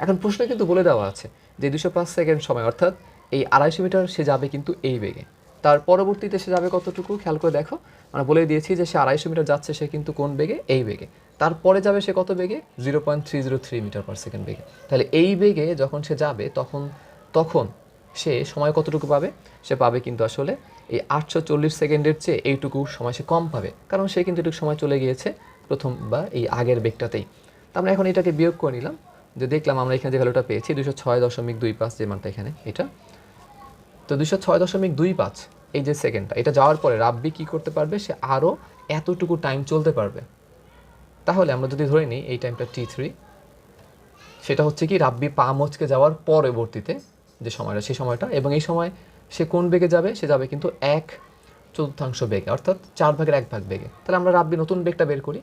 এখন প্রশ্নে কিন্তু বলে দেওয়া আছে যে 205 সেকেন্ড সময়, অর্থাৎ এই 250 মিটার সে যাবে কিন্তু এই বেগে, তার পরবর্তীতে সে যাবে কতটুকু খেয়াল করে দেখো, আমরা বলে দিয়েছি যে সে 250 মিটার যাচ্ছে সে কিন্তু কোন বেগে, এই বেগে, তারপরে যাবে সে কত বেগে, 0.303 মিটার পার সেকেন্ড বেগে। তাহলে এই বেগে যখন সে যাবে তখন সে সময় কতটুকু পাবে, সে পাবে কিন্তু আসলে এই 840 সেকেন্ডের চেয়ে এইটুকু সময় সে কম পাবে, কারণ সে কিন্তু এটুকু সময় চলে গিয়েছে প্রথম বা এই আগের বেগটাতেই। তো আমরা এখন এটাকে বিয়োগ করে নিলাম, যে দেখলাম আমরা এখানে যে ভ্যালুটা পেয়েছি 206.25, যে মানটা এখানে এটা, তো 206.25 এই যে সেকেন্ডটা, এটা যাওয়ার পরে রাব্বি কী করতে পারবে, সে আরও এতটুকু টাইম চলতে পারবে। তাহলে আমরা যদি ধরে নিই এই টাইমটা T3, সেটা হচ্ছে কি রাব্বি পা মচকে যাওয়ার পরবর্তীতে যে সময়টা, সেই সময়টা, এবং এই সময় সে কোন বেগে যাবে, সে যাবে কিন্তু চতুর্থাংশ বেগে, অর্থাৎ 4/1 বেগে। তাহলে আমরা রাব্বি নতুন বেগটা বের করি।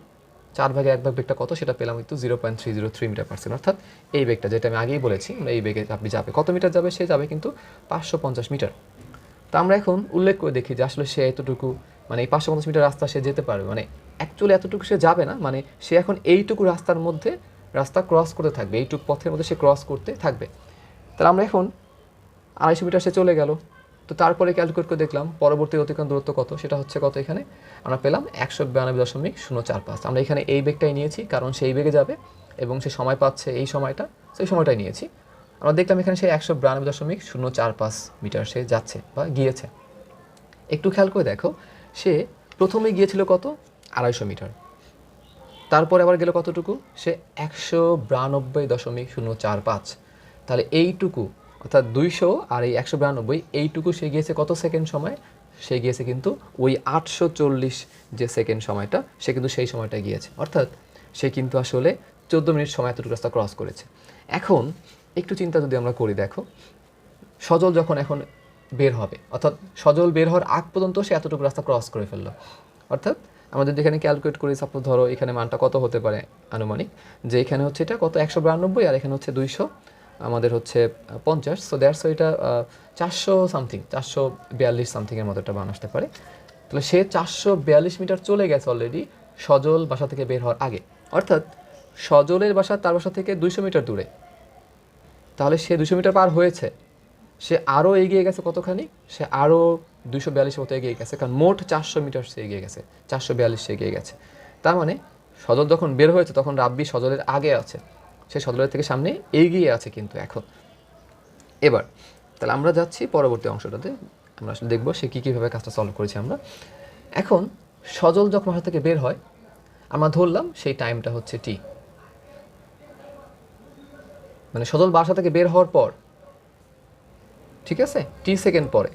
4/1 বেগটা কত সেটা পেলাম কিন্তু 0.303 মিটার পার সেকেন্ড, অর্থাৎ এই বেগটা যেটা আমি আগেই বলেছি আমরা এই বেগে রাব্বি যাবে। কত মিটার যাবে? সে যাবে কিন্তু 550 মিটার। তা আমরা এখন উল্লেখ করে দেখি যে আসলে সে এতটুকু মানে এই 550 মিটার রাস্তা সে যেতে পারবে, মানে অ্যাকচুয়ালি এতটুকু সে যাবে না, মানে সে এখন এইটুকু রাস্তার মধ্যে রাস্তা ক্রস করতে থাকবে, এইটুকু পথের মধ্যে সে ক্রস করতে থাকবে। তাহলে আমরা এখন 250 মিটার সে চলে গেল। তো তারপরে ক্যালকুলেট করে দেখলাম পরবর্তী অতিক্রম দূরত্ব কত, সেটা হচ্ছে কত, এখানে আমরা পেলাম 192.045। আমরা এখানে এই বেগটাই নিয়েছি কারণ সেই বেগে যাবে এবং সে সময় পাচ্ছে এই সময়টা, সেই সময়টাই নিয়েছি। আমরা দেখলাম এখানে সে 192.045 মিটার সে যাচ্ছে বা গিয়েছে। একটু খেয়াল করে দেখো, সে প্রথমে গিয়েছিল কত, 250 মিটার, তারপরে আবার গেল কতটুকু, সে 192.045। তাহলে এইটুকু অর্থাৎ 200 আর এই 192 এইটুকু সে গিয়েছে কত সেকেন্ড সময়, সে গিয়েছে কিন্তু ওই 840 যে সেকেন্ড সময়টা, সে কিন্তু সেই সময়টা গিয়েছে, অর্থাৎ সে কিন্তু আসলে 14 মিনিট সময় এতটুকু রাস্তা ক্রস করেছে। এখন একটু চিন্তা যদি আমরা করি, দেখো সজল যখন এখন বের হবে, অর্থাৎ সজল বের হওয়ার আগ পর্যন্ত সে এতটুকু রাস্তা ক্রস করে ফেললো, অর্থাৎ আমাদের যেখানে ক্যালকুলেট করি, সাপোজ ধরো এখানে মানটা কত হতে পারে আনুমানিক, যে এখানে হচ্ছে এটা কত 192 আর এখানে হচ্ছে 200, আমাদের হচ্ছে 50, সো দ্যাটস এটা 400 সামথিং, 442 সামথিংয়ের মতো একটা মান আসতে পারে। তাহলে সে 442 মিটার চলে গেছে অলরেডি সজল বাসা থেকে বের হওয়ার আগে, অর্থাৎ সজলের বাসা তার বাসা থেকে 200 মিটার দূরে। তাহলে সে 200 মিটার পার হয়েছে, সে আরও এগিয়ে গেছে কতখানি, সে আরও 242 মতো এগিয়ে গেছে, কারণ মোট 400 মিটার সে এগিয়ে গেছে, 442 সে এগিয়ে গেছে। তার মানে সজল যখন বের হয়েছে তখন রাব্বি সজলের আগে আছে, সে সজলের থেকে সামনে এগিয়ে আছে কিন্তু এখন। এবার তাহলে আমরা যাচ্ছি পরবর্তী অংশটাতে, আমরা আসলে দেখবো সে কীভাবে কাজটা সলভ করেছি আমরা। এখন সজল যখন বাসা থেকে বের হয়, আমরা ধরলাম সেই টাইমটা হচ্ছে টি, মানে সজল বাসা থেকে বের হওয়ার পর, ঠিক আছে, টি সেকেন্ড পরে,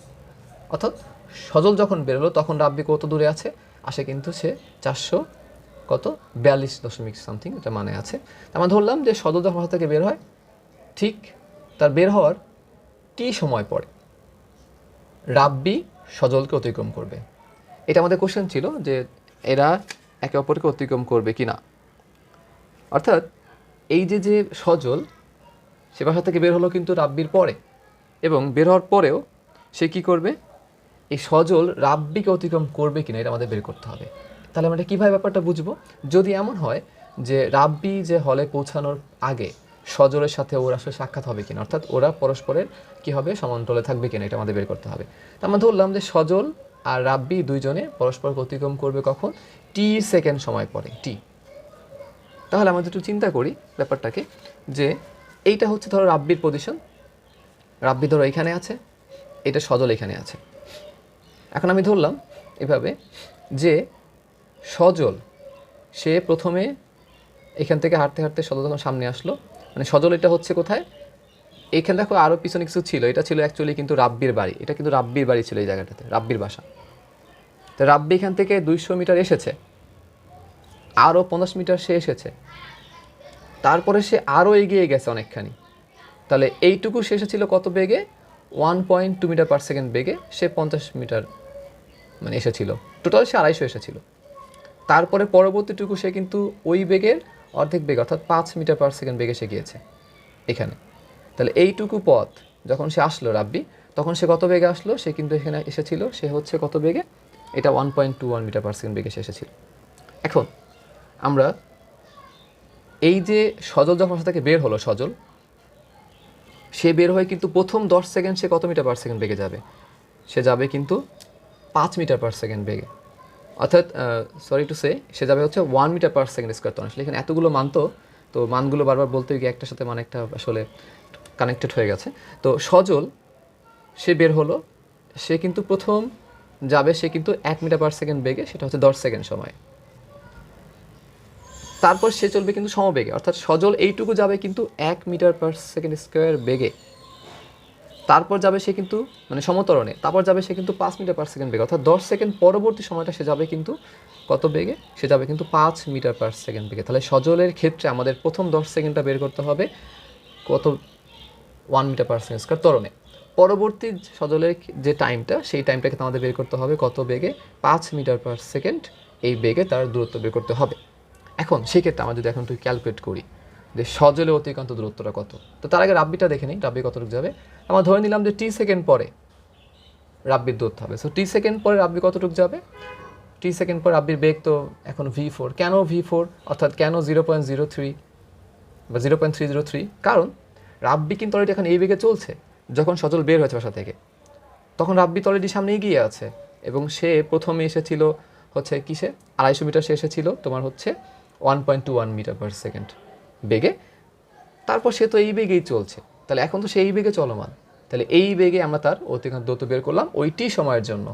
অর্থাৎ সজল যখন বেরোলো তখন রাব্বি কত দূরে আছে, আসে কিন্তু সে 442 সামথিং এটা মানে আছে। আমরা ধরলাম যে সজল যখন বাসা থেকে বের হয়, ঠিক তার বের হওয়ার টি সময় পরে রাব্বি সজলকে অতিক্রম করবে। এটা আমাদের কোশ্চেন ছিল যে এরা একে অপরকে অতিক্রম করবে কি না, অর্থাৎ এই যে সজল সে বাসা থেকে বের হলো কিন্তু রাব্বির পরে, এবং বের হওয়ার পরেও সে কী করবে, এই সজল রাব্বিকে অতিক্রম করবে কিনা এটা আমাদের বের করতে হবে। তাহলে আমরা কীভাবে ব্যাপারটা বুঝবো, যদি এমন হয় যে রাব্বি যে হলে পৌঁছানোর আগে সজলের সাথে ওর আসলে সাক্ষাৎ হবে কিনা, অর্থাৎ ওরা পরস্পরের কী হবে সমান্তরালে থাকবে কিনা, এটা আমাদের বের করতে হবে। তো আমরা ধরলাম যে সজল আর রাব্বি দুইজনে পরস্পরকে অতিক্রম করবে কখন, টি সেকেন্ড সময় পরে, টি। তাহলে আমাদের একটু চিন্তা করি ব্যাপারটাকে, যে এইটা হচ্ছে ধরো রাব্বির পজিশন, রাব্বি ধরো এখানে আছে, এটা সজল এখানে আছে। এখন আমি ধরলাম এভাবে যে সজল সে প্রথমে এখান থেকে হাঁটতে হাঁটতে সজল যখন সামনে আসলো, মানে সজল এটা হচ্ছে কোথায়, এইখানে দেখো আরও পিছনে কিছু ছিল, এটা ছিল অ্যাকচুয়ালি কিন্তু রাব্বির বাড়ি, এটা কিন্তু রাব্বির বাড়ি ছিল এই জায়গাটাতে, রাব্বির বাসা। তো রাব্বি এখান থেকে 200 মিটার এসেছে, আরও 50 মিটার সে এসেছে, তারপরে সে আরও এগিয়ে গেছে অনেকখানি। তাহলে এইটুকু সে এসেছিল কত বেগে, 1.2 মিটার পার সেকেন্ড বেগে সে 50 মিটার মানে এসেছিল, টোটাল সে 250 এসেছিল। তারপরে পরবর্তীটুকু সে কিন্তু ওই বেগের অর্ধেক বেগ অর্থাৎ 5 মিটার পার সেকেন্ড বেগে সে গিয়েছে এখানে। তাহলে এইটুকু পথ যখন সে আসলো রাব্বি, তখন সে কত বেগে আসলো, সে কিন্তু এখানে এসেছিল সে হচ্ছে কত বেগে, এটা 1.21 মিটার পার সেকেন্ড বেগে সে এসেছিল। এখন আমরা এই যে সজল যখন বাসা থেকে বের হলো, সজল সে বের হয়ে কিন্তু প্রথম 10 সেকেন্ড সে কত মিটার পার সেকেন্ড বেগে যাবে, সে যাবে কিন্তু 5 মিটার পার সেকেন্ড বেগে, অর্থাৎ সরি টু সে সে যাবে হচ্ছে 1 মিটার পার সেকেন্ড স্কোয়ার। তো আসলে এখানে এতগুলো মান, তো মানগুলো বারবার বলতে গিয়ে একটার সাথে মানে একটা আসলে কানেক্টেড হয়ে গেছে। তো সজল সে বের হলো, সে কিন্তু প্রথম যাবে সে কিন্তু 1 মিটার পার সেকেন্ড বেগে, সেটা হচ্ছে 10 সেকেন্ড সময়। তারপর সে চলবে কিন্তু সমবেগে, অর্থাৎ সজল এইটুকু যাবে কিন্তু 1 মিটার পার সেকেন্ড স্কোয়ার বেগে, তারপর যাবে সে কিন্তু মানে সমতরণে, তারপর যাবে সে কিন্তু 5 মিটার পার সেকেন্ড বেগে, অর্থাৎ 10 সেকেন্ড পরবর্তী সময়টা সে যাবে কিন্তু কত বেগে, সে যাবে কিন্তু 5 মিটার পার সেকেন্ড বেগে। তাহলে সজলের ক্ষেত্রে আমাদের প্রথম 10 সেকেন্ডটা বের করতে হবে কত, 1 মিটার পার সেকেন্ড স্কোয়ার ত্বরণে। পরবর্তী সজলের যে টাইমটা, সেই টাইমটাকে আমাদের বের করতে হবে কত বেগে, 5 মিটার পার সেকেন্ড এই বেগে তার দূরত্ব বের করতে হবে। এখন সেক্ষেত্রে আমরা যদি এখন একটু ক্যালকুলেট করি যে সজলে অতিক্রান্ত দূরত্বটা কত, তো তার আগে রাব্বিটা দেখে নিই, রাব্বি কতটুকু যাবে। আমরা ধরে নিলাম যে টি সেকেন্ড পরে রাব্বির দূরত্ব হবে। সো টি সেকেন্ড পরে রাব্বি কতটুকু যাবে, টি সেকেন্ড পর রাব্বির বেগ তো এখন v4। কেন v4, অর্থাৎ কেন 0.03 বা 0.303? কারণ রাব্বি কিন্তু অলরেডি এখন এই বেগে চলছে। যখন সজল বের হয়েছে বাসা থেকে তখন রাব্বি তো অলরেডি সামনে এগিয়ে আছে, এবং সে প্রথমে এসেছিল হচ্ছে কিসে, 250 মিটার সে এসেছিল তোমার হচ্ছে 1.21 মিটার পার সেকেন্ড বেগে। তারপর সে তো এই বেগেই চলছে, তাহলে এখন তো সেই বেগে চলমান, তাহলে এই বেগে আমরা তার অতিক্রান্ত দূরত্ব বের করলাম ওইটি সময়ের জন্য।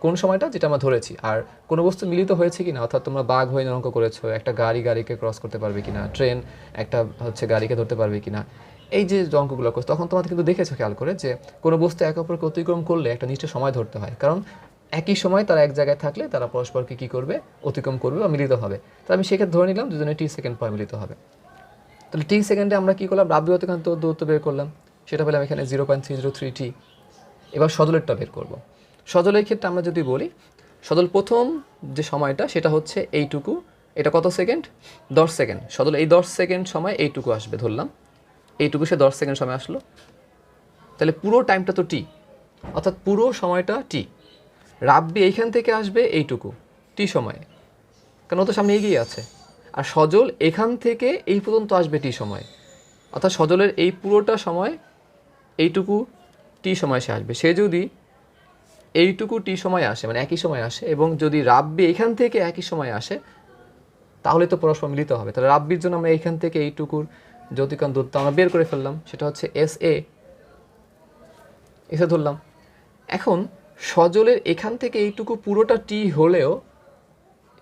কোন সময়টা, যেটা আমরা ধরেছি। আর কোনো বস্তু মিলিত হয়েছে কিনা, অর্থাৎ তোমরা বাঘ হয়ে অঙ্ক করেছো, একটা গাড়িকে ক্রস করতে পারবে কিনা, ট্রেন একটা হচ্ছে গাড়িকে ধরতে পারবে কিনা, এই যে অঙ্কগুলো করছো তখন তোমাদের কিন্তু দেখেছো খেয়াল করে যে কোনো বস্তু একে অপরকে অতিক্রম করলে একটা নির্দিষ্ট সময় ধরতে হয়, কারণ একই সময় তারা এক জায়গায় থাকলে তারা পরস্পরকে কী করবে, অতিক্রম করবে বা মিলিত হবে। তাহলে আমি সেক্ষেত্রে ধরে নিলাম দুজনে টি সেকেন্ড পরে মিলিত হবে। তাহলে টি সেকেন্ডে আমরা কী করলাম, রাব্বি অতিক্রান্ত দূরত্ব বের করলাম, সেটা পেলাম এখানে 0.303 t। এবার সজলেরটা বের করব। সজলের ক্ষেত্রে আমরা যদি বলি, সজল প্রথম যে সময়টা সেটা হচ্ছে এইটুকু, এটা কত সেকেন্ড, 10 সেকেন্ড। সজল এই 10 সেকেন্ড সময় এইটুকু আসবে, ধরলাম এইটুকু সে 10 সেকেন্ড সময় আসলো, তাহলে পুরো টাইমটা তো টি, অর্থাৎ পুরো সময়টা টি। রাব্বি এইখান থেকে আসবে এইটুকু টি সময়ে, কারণ ও তো সামনে এগিয়ে আছে। আর সজল এখান থেকে এই পর্যন্ত আসবে টি সময়, অর্থাৎ সজলের এই পুরোটা সময় এইটুকু টি সময় সে আসবে। সে যদি এইটুকু টি সময় আসে, মানে একই সময় আসে, এবং যদি রাব্বি এখান থেকে একই সময় আসে, তাহলে তো পরস্পর মিলিত হবে। তাহলে রাব্বির জন্য আমরা এইখান থেকে এইটুকুর যে অতিক্রান্ত দূরত্ব আমরা বের করে ফেললাম, সেটা হচ্ছে এসে ধরলাম। এখন সজলের এখান থেকে এইটুকু পুরোটা টি হলেও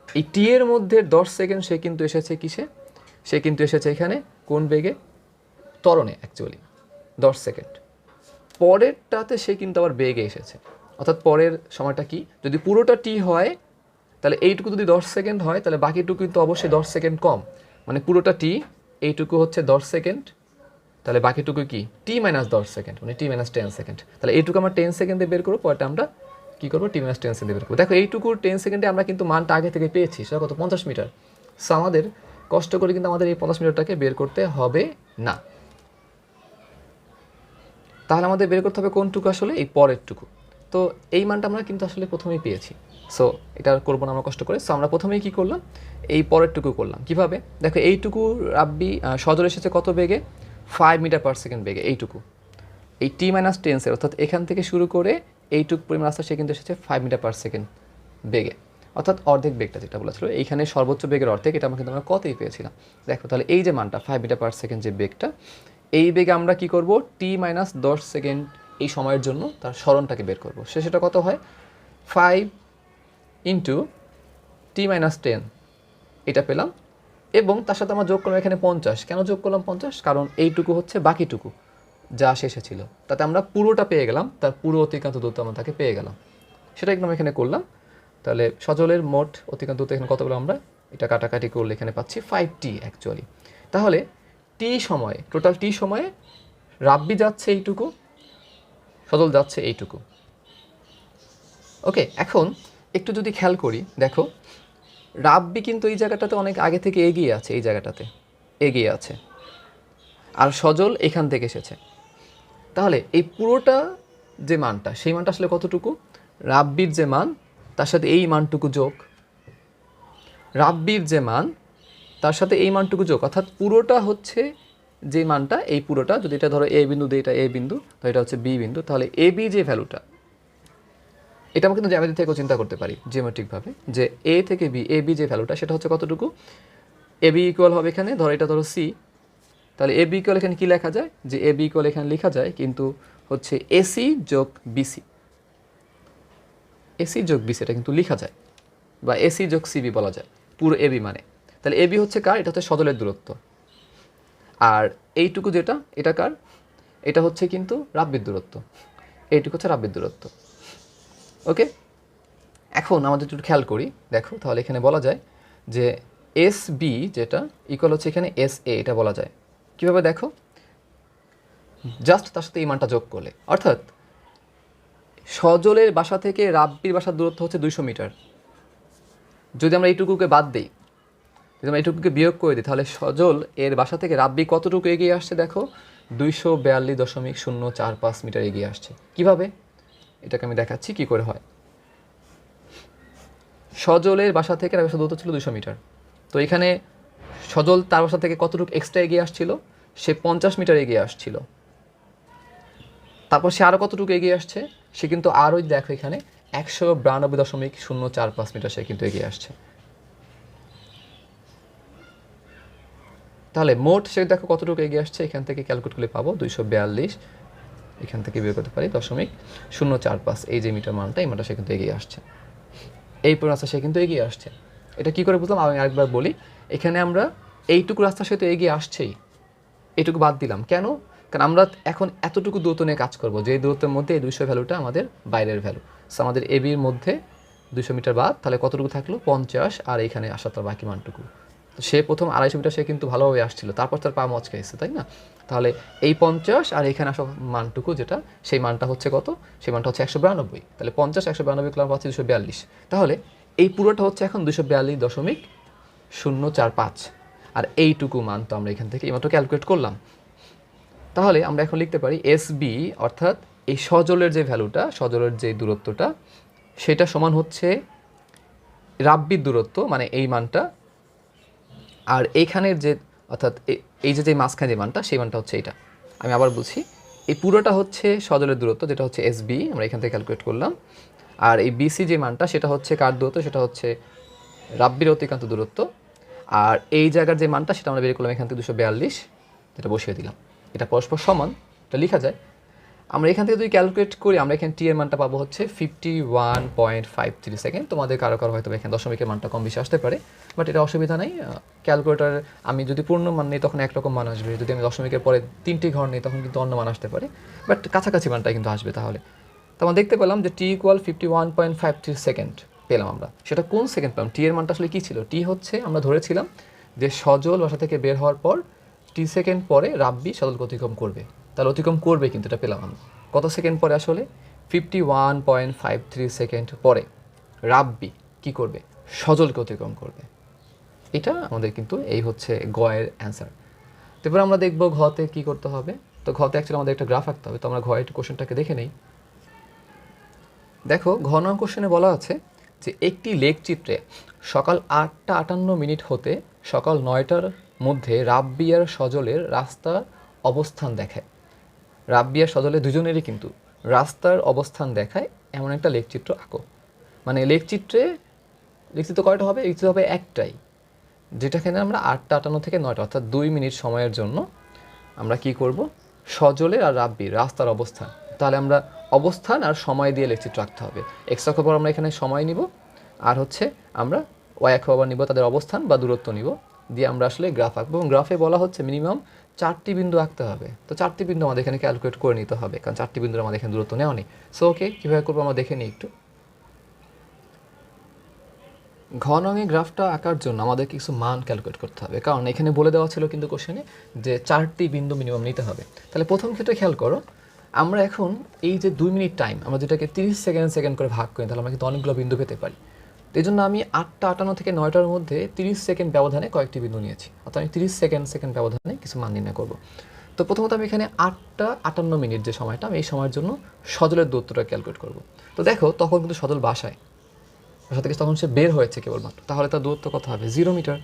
এই টি এর মধ্যে 10 সেকেন্ড সে কিন্তু এসেছে কিসে, সে কিন্তু এসেছে এখানে কোন বেগে, ত্বরণে। অ্যাকচুয়ালি 10 সেকেন্ড পরেরটাতে সে কিন্তু আবার বেগে এসেছে, অর্থাৎ পরের সময়টা কি, যদি পুরোটা টি হয় তাহলে এইটুকু যদি 10 সেকেন্ড হয়, তাহলে বাকিটুকু কিন্তু অবশ্যই 10 সেকেন্ড কম, মানে পুরোটা টি, এইটুকু হচ্ছে 10 সেকেন্ড, তাহলে বাকিটুকু কি টি মাইনাস 10 সেকেন্ড, মানে টি মাইনাস 10 সেকেন্ড। তাহলে এইটুকু আমরা 10 সেকেন্ডে বের করবো, পরেরটা আমরা কী করবো, টি মাইনাস 10 সেকেন্ডে বের করবো। দেখো এইটুকু 10 সেকেন্ডে আমরা কিন্তু মানটা আগে থেকে পেয়েছি, সেটা কত, 50 মিটার। সো আমাদের কষ্ট করে কিন্তু আমাদের এই 50 মিটারটাকে বের করতে হবে না। তাহলে আমাদের বের করতে হবে কোনটুকু, আসলে এই পরেরটুকু। তো এই মানটা আমরা কিন্তু আসলে প্রথমেই পেয়েছি, সো এটা করবো না আমরা কষ্ট করে। সো আমরা প্রথমেই কী করলাম, এই পরেরটুকু করলাম। কিভাবে, দেখো এইটুকু রাব্বি সজল এসেছে কত বেগে, 5 মিটার পার সেকেন্ড বেগে। এইটুকু এই টি মাইনাস 10 অর্থাৎ এখান থেকে শুরু করে এইটুকু পরিমাণ রাস্তা সে কিন্তু এসেছে 5 মিটার পার সেকেন্ড বেগে, অর্থাৎ অর্ধেক বেগটা যেটা বলেছিল, এইখানে সর্বোচ্চ বেগের অর্ধেক, এটা আমরা কিন্তু আমরা কতই পেয়েছিলাম। দেখো তাহলে এই যে মানটা 5 মিটার পার সেকেন্ড যে বেগটা, এই বেগে আমরা কি করব, টি মাইনাস 10 সেকেন্ড এই সময়ের জন্য তার সরণটাকে বের করব। সেটা কত হয়, 5 ইন্টু টি মাইনাস 10, এটা পেলাম। এবং তার সাথে আমরা যোগ করলাম এখানে 50। কেন যোগ করলাম 50, কারণ এইটুকু হচ্ছে বাকিটুকু যা শেষে ছিল, তাতে আমরা পুরোটা পেয়ে গেলাম, তার পুরো অতিক্রান্ত দূরত্ব আমরা তাকে পেয়ে গেলাম। সেটা একদম এখানে করলাম। তাহলে সজলের মোট অতিক্রান্ত দূরত্ব এখানে কত পেলাম আমরা, এটা কাটাকাটি করলে এখানে পাচ্ছি 5t অ্যাকচুয়ালি। তাহলে টি সময়ে, টোটাল টি সময়ে রাব্বি যাচ্ছে এইটুকু, সজল যাচ্ছে এইটুকু। ওকে, এখন একটু যদি খেয়াল করি, দেখো রাব্বি কিন্তু এই জায়গাটাতে অনেক আগে থেকে এগিয়ে আছে, এই জায়গাটাতে এগিয়ে আছে, আর সজল এখান থেকে এসেছে। তাহলে এই পুরোটা যে মানটা, সেই মানটা আসলে কতটুকু, রাব্বির যে মান তার সাথে এই মানটুকু যোগ, রাব্বির যে মান তার সাথে এই মানটুকু যোগ, অর্থাৎ পুরোটা হচ্ছে যে মানটা, এই পুরোটা যদি এটা ধরো এ বিন্দু দিয়ে, এটা এ বিন্দু, তো এটা হচ্ছে বি বিন্দু, তাহলে এ বি যে ভ্যালুটা, এটা আমরা কিন্তু জ্যামিতি থেকেও চিন্তা করতে পারি জিওমেট্রিকভাবে, যে এ থেকে বি, এ বি যে ভ্যালুটা সেটা হচ্ছে কতটুকু, এ বি ইকুয়াল হবে এখানে ধরো এটা ধরো সি, তাহলে এ বি ইকুয়াল এখানে কী লেখা যায়, যে এ বি ইকুয়াল এখানে লেখা যায় কিন্তু হচ্ছে এসি যোগ বিসি, এসি যোগ বিসি এটা কিন্তু লেখা যায়, বা এসি যোগ সিবি বলা যায় পুরো এ বি মানে। তাহলে এ বি হচ্ছে কার, এটা হচ্ছে সজলের দূরত্ব, আর এইটুকু যেটা এটা কার, এটা হচ্ছে কিন্তু রাব্বির দূরত্ব, এইটুকু হচ্ছে রাব্বির দূরত্ব। ওকে, এখন আমাদের একটু খেয়াল করি, দেখো তাহলে এখানে বলা যায় যে এস বি যেটা ইকুয়াল হচ্ছে এখানে এস এ, এটা বলা যায় কীভাবে, দেখো জাস্ট তার সাথে এই মানটা যোগ করলে, অর্থাৎ সজলের বাসা থেকে রাব্বির বাসার দূরত্ব হচ্ছে 200 মিটার। যদি আমরা এইটুকুকে বাদ দিই, যদি আমরা এইটুকুকে বিয়োগ করে দিই, তাহলে সজল এর বাসা থেকে রাব্বি কতটুকু এগিয়ে আসছে দেখো, 242.045 মিটার এগিয়ে আসছে। কিভাবে? এটাকে আমি দেখাচ্ছি কি করে হয়। সজলের বাসা থেকে রাব্বির বাসার দূরত্ব ছিল 200 মিটার। তো এখানে সজল তার বাসা থেকে কতটুকু এক্সট্রা এগিয়ে আসছিল, সে 50 মিটার এগিয়ে আসছিল। তারপর সে আরও কতটুকু এগিয়ে আসছে, সে কিন্তু আরোই দেখো এখানে 192.045 মিটার সে কিন্তু এগিয়ে আসছে। তাহলে মোট সে দেখো কতটুকু এগিয়ে আসছে, এখান থেকে ক্যালকুলেট করলে পাবো 242, এখান থেকে বের করতে পারি 0.045, এই যে মিটার মানটা, এই মানটা সে কিন্তু এগিয়ে আসছে, এই পুরো রাস্তা সে কিন্তু এগিয়ে আসছে। এটা কি করে বুঝলাম আমি আরেকবার বলি। এখানে আমরা এইটুকু রাস্তা সে তো এগিয়ে আসছেই, এইটুকু বাদ দিলাম কেন? কারণ আমরা এখন এতটুকু দূরত্ব নিয়ে কাজ করবো, যে দূরত্বের মধ্যে এই 200 ভ্যালুটা আমাদের বাইরের ভ্যালু। সো আমাদের এবির মধ্যে 200 মিটার বাদ, তাহলে কতটুকু থাকলো 50, আর এইখানে আসা তার বাকি মানটুকু। তো সে প্রথম 250 মিটার সে কিন্তু ভালোভাবে আসছিল, তারপর তার পা মচকে এসেছে, তাই না? তাহলে এই 50 আর এখানে আসা মানটুকু যেটা, সেই মানটা হচ্ছে কত? সেই মানটা হচ্ছে 192। তাহলে 50 192 করলে পাচ্ছি 242। তাহলে এই পুরোটা হচ্ছে এখন 242.045, আর এইটুকু মান তো আমরা এখান থেকে এইমাত্র ক্যালকুলেট করলাম। তাহলে আমরা এখন লিখতে পারি এসবি, অর্থাৎ এই সজলের যে ভ্যালুটা, সজলের যে দূরত্বটা, সেটা সমান হচ্ছে রাব্বির দূরত্ব, মানে এই মানটা, আর এইখানের যে, অর্থাৎ এই যে মাঝখানে যে মানটা, সেই মানটা হচ্ছে এইটা। আমি আবার বলছি, এই পুরোটা হচ্ছে সজলের দূরত্ব, যেটা হচ্ছে এসবি, আমরা এখান থেকে ক্যালকুলেট করলাম। আর এই বিসি যে মানটা, সেটা হচ্ছে কার দূরত্ব, সেটা হচ্ছে রাব্বির অতিক্রান্ত দূরত্ব। আর এই জায়গার যে মানটা, সেটা আমরা বের করলাম এখান থেকে 242, যেটা বসিয়ে দিলাম। এটা পরস্পর সমান, এটা লেখা যায়। আমরা এখান থেকে যদি ক্যালকুলেট করি, আমরা এখানে টি এর মানটা পাবো হচ্ছে 51.53 সেকেন্ড। তোমাদের কারো কারো হয়তো এখানে দশমিকের মানটা কম বেশি আসতে পারে, বাট এটা অসুবিধা নেই। ক্যালকুলেটার আমি যদি পূর্ণ মান নিই তখন একরকম মান আসবে, যদি আমি দশমিকের পরে 3টি ঘর নিই তখন কিন্তু অন্য মান আসতে পারে, বাট কাছাকাছি মানটা কিন্তু আসবে। তাহলে তো আমরা দেখতে পেলাম যে টি ইকুয়াল 51.53 সেকেন্ড পেলাম আমরা। সেটা কোন সেকেন্ড পেলাম? টি এর মানটা আসলে কী ছিল? টি হচ্ছে, আমরা ধরেছিলাম যে সজল বাসা থেকে বের হওয়ার পর টি সেকেন্ড পরে রাব্বি সজলকে অতিক্রম করবে, তাহলে অতিক্রম করবে, কিন্তু এটা পেলাম আমরা কত সেকেন্ড পরে? আসলে 51.53 সেকেন্ড পরে রাব্বি কী করবে? সজলকে অতিক্রম করবে। এটা আমাদের কিন্তু এই হচ্ছে গয়ের অ্যান্সার। তারপর আমরা দেখব ঘতে কি করতে হবে। তো ঘতে অ্যাকচুয়ালি আমাদের একটা গ্রাফ আঁকতে হবে। তো আমরা ঘয়ের কোশ্চেনটাকে দেখে নেই। দেখো, ঘ নং কোশ্চেনে বলা আছে যে একটি লেখচিত্রে সকাল 8:58 হতে সকাল 9টার মধ্যে রাব্বি আর সজলের রাস্তার অবস্থান দেখায়। রাব্বি আর সজলের দুজনেরই কিন্তু রাস্তার অবস্থান দেখায় এমন একটা লেখচিত্র আঁকো। মানে লেখচিত্রে কয়টা হবে? লেখচিত্র হবে একটাই, যেটাখানে আমরা 8:58 থেকে 9টা, অর্থাৎ 2 মিনিট সময়ের জন্য আমরা কি করব? সজলের আর রাব্বির রাস্তার অবস্থান। তাহলে আমরা অবস্থান আর সময় দিয়ে লেখচিত্র রাখতে হবে। এক্স অক্ষ পর আমরা এখানে সময় নিব, আর হচ্ছে আমরা ওয়াই অক্ষ আবার নিব তাদের অবস্থান বা দূরত্ব নিব, দিয়ে আমরা আসলে গ্রাফ আঁকবো। এবং গ্রাফে বলা হচ্ছে মিনিমাম 4টি বিন্দু আঁকতে হবে। তো 4টি বিন্দু আমাদের এখানে ক্যালকুলেট করে নিতে হবে, কারণ 4টি বিন্দুর আমাদের এখানে দূরত্ব নেওয়া নেই। সো ওকে, কীভাবে করবো আমরা দেখে নিই একটু। ঘ নঙে গ্রাফটা আঁকার জন্য আমাদের কিছু মান ক্যালকুলেট করতে হবে, কারণ এখানে বলে দেওয়া ছিল কিন্তু কোশ্চেনে যে 4টি বিন্দু মিনিমাম নিতে হবে। তাহলে প্রথম ক্ষেত্রে খেয়াল করো, আমরা এখন এই যে 2 মিনিট টাইম, আমরা যেটাকে 30 সেকেন্ড সেকেন্ড করে ভাগ করি, তাহলে আমরা কিন্তু অনেকগুলো বিন্দু পেতে পারি। তো এই জন্য আমি 8:58 থেকে 9টার মধ্যে 30 সেকেন্ড ব্যবধানে কয়েকটি বিন্দু নিয়েছি, অর্থাৎ আমি 30 সেকেন্ড ব্যবধানে কিছু মান নির্ণয় করবো। তো প্রথমত আমি এখানে 8:58 যে সময়টা, আমি এই সময়ের জন্য সজলের দূরত্বটা ক্যালকুলেট করব। তো দেখো, তখন কিন্তু সজল বাসা থেকে তখন সে বের হয়েছে কেবলমাত্র, তাহলে তার দূরত্ব কত হবে? 0 মিটার।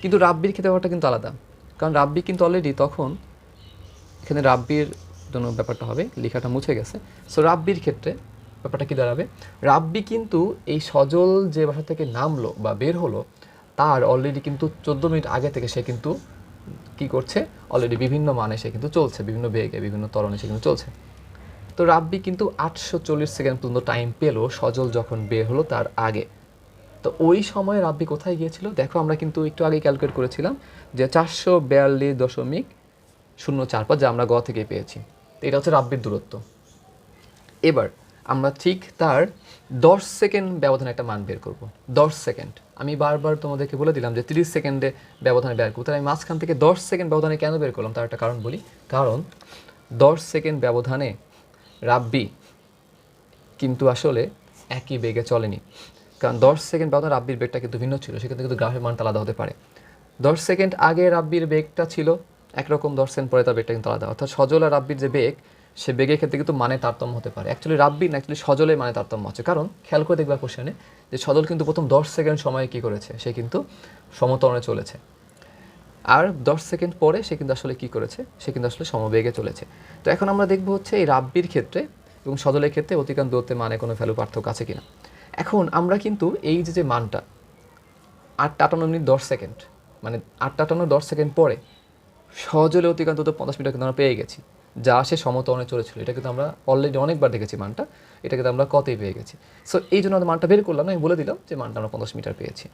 কিন্তু রাব্বির ক্ষেত্রে ব্যাপারটা কিন্তু আলাদা, কারণ রাব্বি কিন্তু অলরেডি তখন, এখানে রাব্বির জন্য ব্যাপারটা হবে, লেখাটা মুছে গেছে। সো রাব্বির ক্ষেত্রে ব্যাপারটা কী দাঁড়াবে? রাব্বি কিন্তু এই সজল যে বাসা থেকে নামলো বা বের হলো, তার অলরেডি কিন্তু 14 মিনিট আগে থেকে সে কিন্তু কী করছে? অলরেডি বিভিন্ন মানে সে কিন্তু চলছে, বিভিন্ন বেগে, বিভিন্ন ত্বরণে সে কিন্তু চলছে। তো রাব্বি কিন্তু 840 সেকেন্ড পর্যন্ত টাইম পেল সজল যখন বের হলো তার আগে। তো ওই সময় রাব্বি কোথায় গিয়েছিল? দেখো, আমরা কিন্তু একটু আগে ক্যালকুলেট করেছিলাম যে 442.045, যা আমরা গ থেকে পেয়েছি। তো এটা হচ্ছে রাব্বির দূরত্ব। এবার আমরা ঠিক তার 10 সেকেন্ড ব্যবধানে একটা মান বের করব। 10 সেকেন্ড, আমি বারবার তোমাদেরকে বলে দিলাম যে 30 সেকেন্ডে ব্যবধানে বের করতে, আমি মাঝখান থেকে 10 সেকেন্ড ব্যবধানে কেন বের করলাম তার একটা কারণ বলি। কারণ 10 সেকেন্ড ব্যবধানে রাব্বি কিন্তু আসলে একই বেগে চলেনি, কারণ 10 সেকেন্ড ব্যবধানে রাব্বির বেগটা কিন্তু ভিন্ন ছিল, সেক্ষেত্রে কিন্তু গ্রাফের মানটা আলাদা হতে পারে। 10 সেকেন্ড আগে রাব্বির বেগটা ছিল একরকম, 10 সেকেন্ড পরে তার বেগটা কিন্তু আলাদা, অর্থাৎ সজল আর রাব্বির যে বেগ, সে বেগের ক্ষেত্রে কিন্তু মানে তারতম্য হতে পারে। অ্যাকচুয়ালি রাব্বির না, অ্যাকচুয়ালি সজলের মানে তারতম্য আছে, কারণ খেয়াল করে দেখবা কোশ্চেনে যে সজল কিন্তু প্রথম 10 সেকেন্ড সময়ে কী করেছে, সে কিন্তু সমতরণে চলেছে, আর 10 সেকেন্ড পরে সে কিন্তু আসলে কী করেছে, সে কিন্তু আসলে সমবেগে চলেছে। তো এখন আমরা দেখব হচ্ছে এই রাব্বির ক্ষেত্রে এবং সজলের ক্ষেত্রে অতিক্রান্ত দূরত্বের মানে কোনো ভ্যালু পার্থক্য আছে কিনা। এখন আমরা কিন্তু এই যে মানটা 8:58:10 মানে 8:58:10 পরে সজলে অতিক্রান্ত দূরত্ব 50 মিটার কিন্তু আমরা পেয়ে গেছি, যা সে সমতরণে চলেছিল। এটা কিন্তু আমরা অলরেডি অনেকবার দেখেছি মানটা, এটা কিন্তু আমরা কতেই পেয়ে গেছি। সো এই জন্য আমরা মানটা বের করলাম না, আমি বলে দিলাম যে মানটা আমরা 50 মিটার পেয়েছি।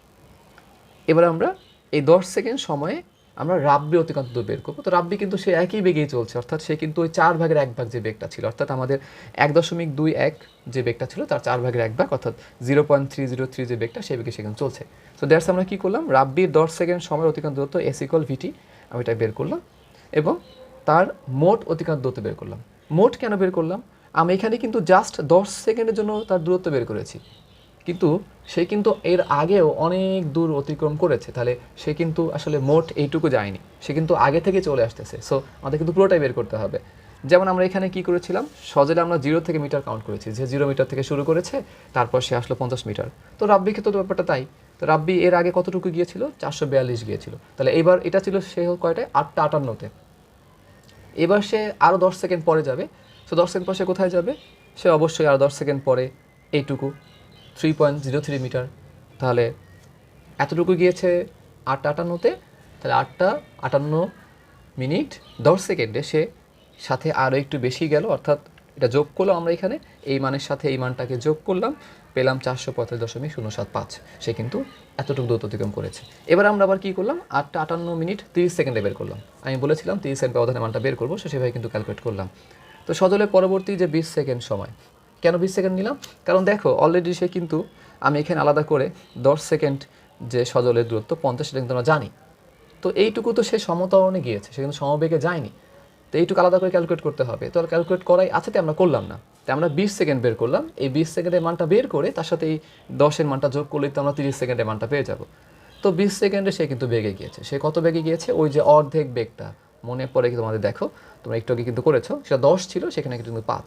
এবার আমরা এই 10 সেকেন্ড সময়ে আমরা রাব্বি অতিক্রান্ত দূর বের করবো। তো রাব্বি কিন্তু সে একই বেগেই চলছে, অর্থাৎ সে কিন্তু ওই 4/1 যে বেগটা ছিল, অর্থাৎ আমাদের 1.21 যে বেগটা ছিল তার 4/1, অর্থাৎ 0.303 যে বেগটা, সেই বেগে সে কিন্তু চলছে। তো দ্যাটস আমরা কী করলাম, রাব্বির 10 সেকেন্ড সময়ের অতিক্রান্ত দূরত্ব S=VT আমি এটা বের করলাম, এবং তার মোট অতিক্রান্ত দূরত্ব বের করলাম। মোট কেন বের করলাম, আমি এখানে কিন্তু জাস্ট 10 সেকেন্ডের জন্য তার দূরত্ব বের করেছি, কিন্তু সে কিন্তু এর আগেও অনেক দূর অতিক্রম করেছে, তাহলে সে কিন্তু আসলে মোট এইটুকু যায়নি, সে কিন্তু আগে থেকে চলে আসতেছে। সো আমাদের কিন্তু পুরোটাই বের করতে হবে। যেমন আমরা এখানে কি করেছিলাম, সজলে আমরা 0 থেকে মিটার কাউন্ট করেছি, যে 0 মিটার থেকে শুরু করেছে, তারপর সে আসলো 50 মিটার। তো রাব্বি ক্ষেত্রে তো ব্যাপারটা তাই। তো রাব্বি এর আগে কতটুকু গিয়েছিল, 442 গিয়েছিল। তাহলে এবার এটা ছিল সে কয়টায়, 8:58-তে। এবার সে আরও 10 সেকেন্ড পরে যাবে। সো 10 সেকেন্ড পর সে কোথায় যাবে, সে অবশ্যই আরও 10 সেকেন্ড পরে এইটুকু 3.03 মিটার। তাহলে এতটুকু গিয়েছে 8:58-তে, তাহলে 8:58 মিনিট 10 সেকেন্ডে সে সাথে আরও একটু বেশি গেল, অর্থাৎ এটা যোগ করলাম আমরা এখানে, এই মানের সাথে এই মানটাকে যোগ করলাম, পেলাম 445.075। সে কিন্তু এতটুকু দূরত্ব অতিক্রম করেছে। এবার আমরা আবার কী করলাম, 8:58 মিনিট 30 সেকেন্ডে বের করলাম। আমি বলেছিলাম 30 সেকেন্ড ব্যবধানে মানটা বের করবো, সেভাবে কিন্তু ক্যালকুলেট করলাম। তো সজলের পরবর্তী যে 20 সেকেন্ড সময়, কেন 20 সেকেন্ড নিলাম, কারণ দেখো অলরেডি সে কিন্তু, আমি এখানে আলাদা করে 10 সেকেন্ড যে সজলের দূরত্ব 50, সেটা কিন্তু আমরা জানি। তো এইটুকু তো সে সমতরণে গিয়েছে, সে কিন্তু সমবেগে যায়নি, তো এইটুকু আলাদা করে ক্যালকুলেট করতে হবে। তো ক্যালকুলেট করাই আছে, তো আমরা করলাম না, তাই আমরা 20 সেকেন্ড বের করলাম। এই 20 সেকেন্ডের মানটা বের করে তার সাথে এই 10-এর মানটা যোগ করলেই তো আমরা 30 সেকেন্ডের মানটা পেয়ে যাব। তো 20 সেকেন্ডে সে কিন্তু বেগে গিয়েছে। সে কত বেগে গিয়েছে, ওই যে অর্ধেক বেগটা মনে পড়ে কি তোমাদের, দেখো তোমরা একটু আগে কিন্তু করেছো, সেটা 10 ছিল, সেখানে কিন্তু 5,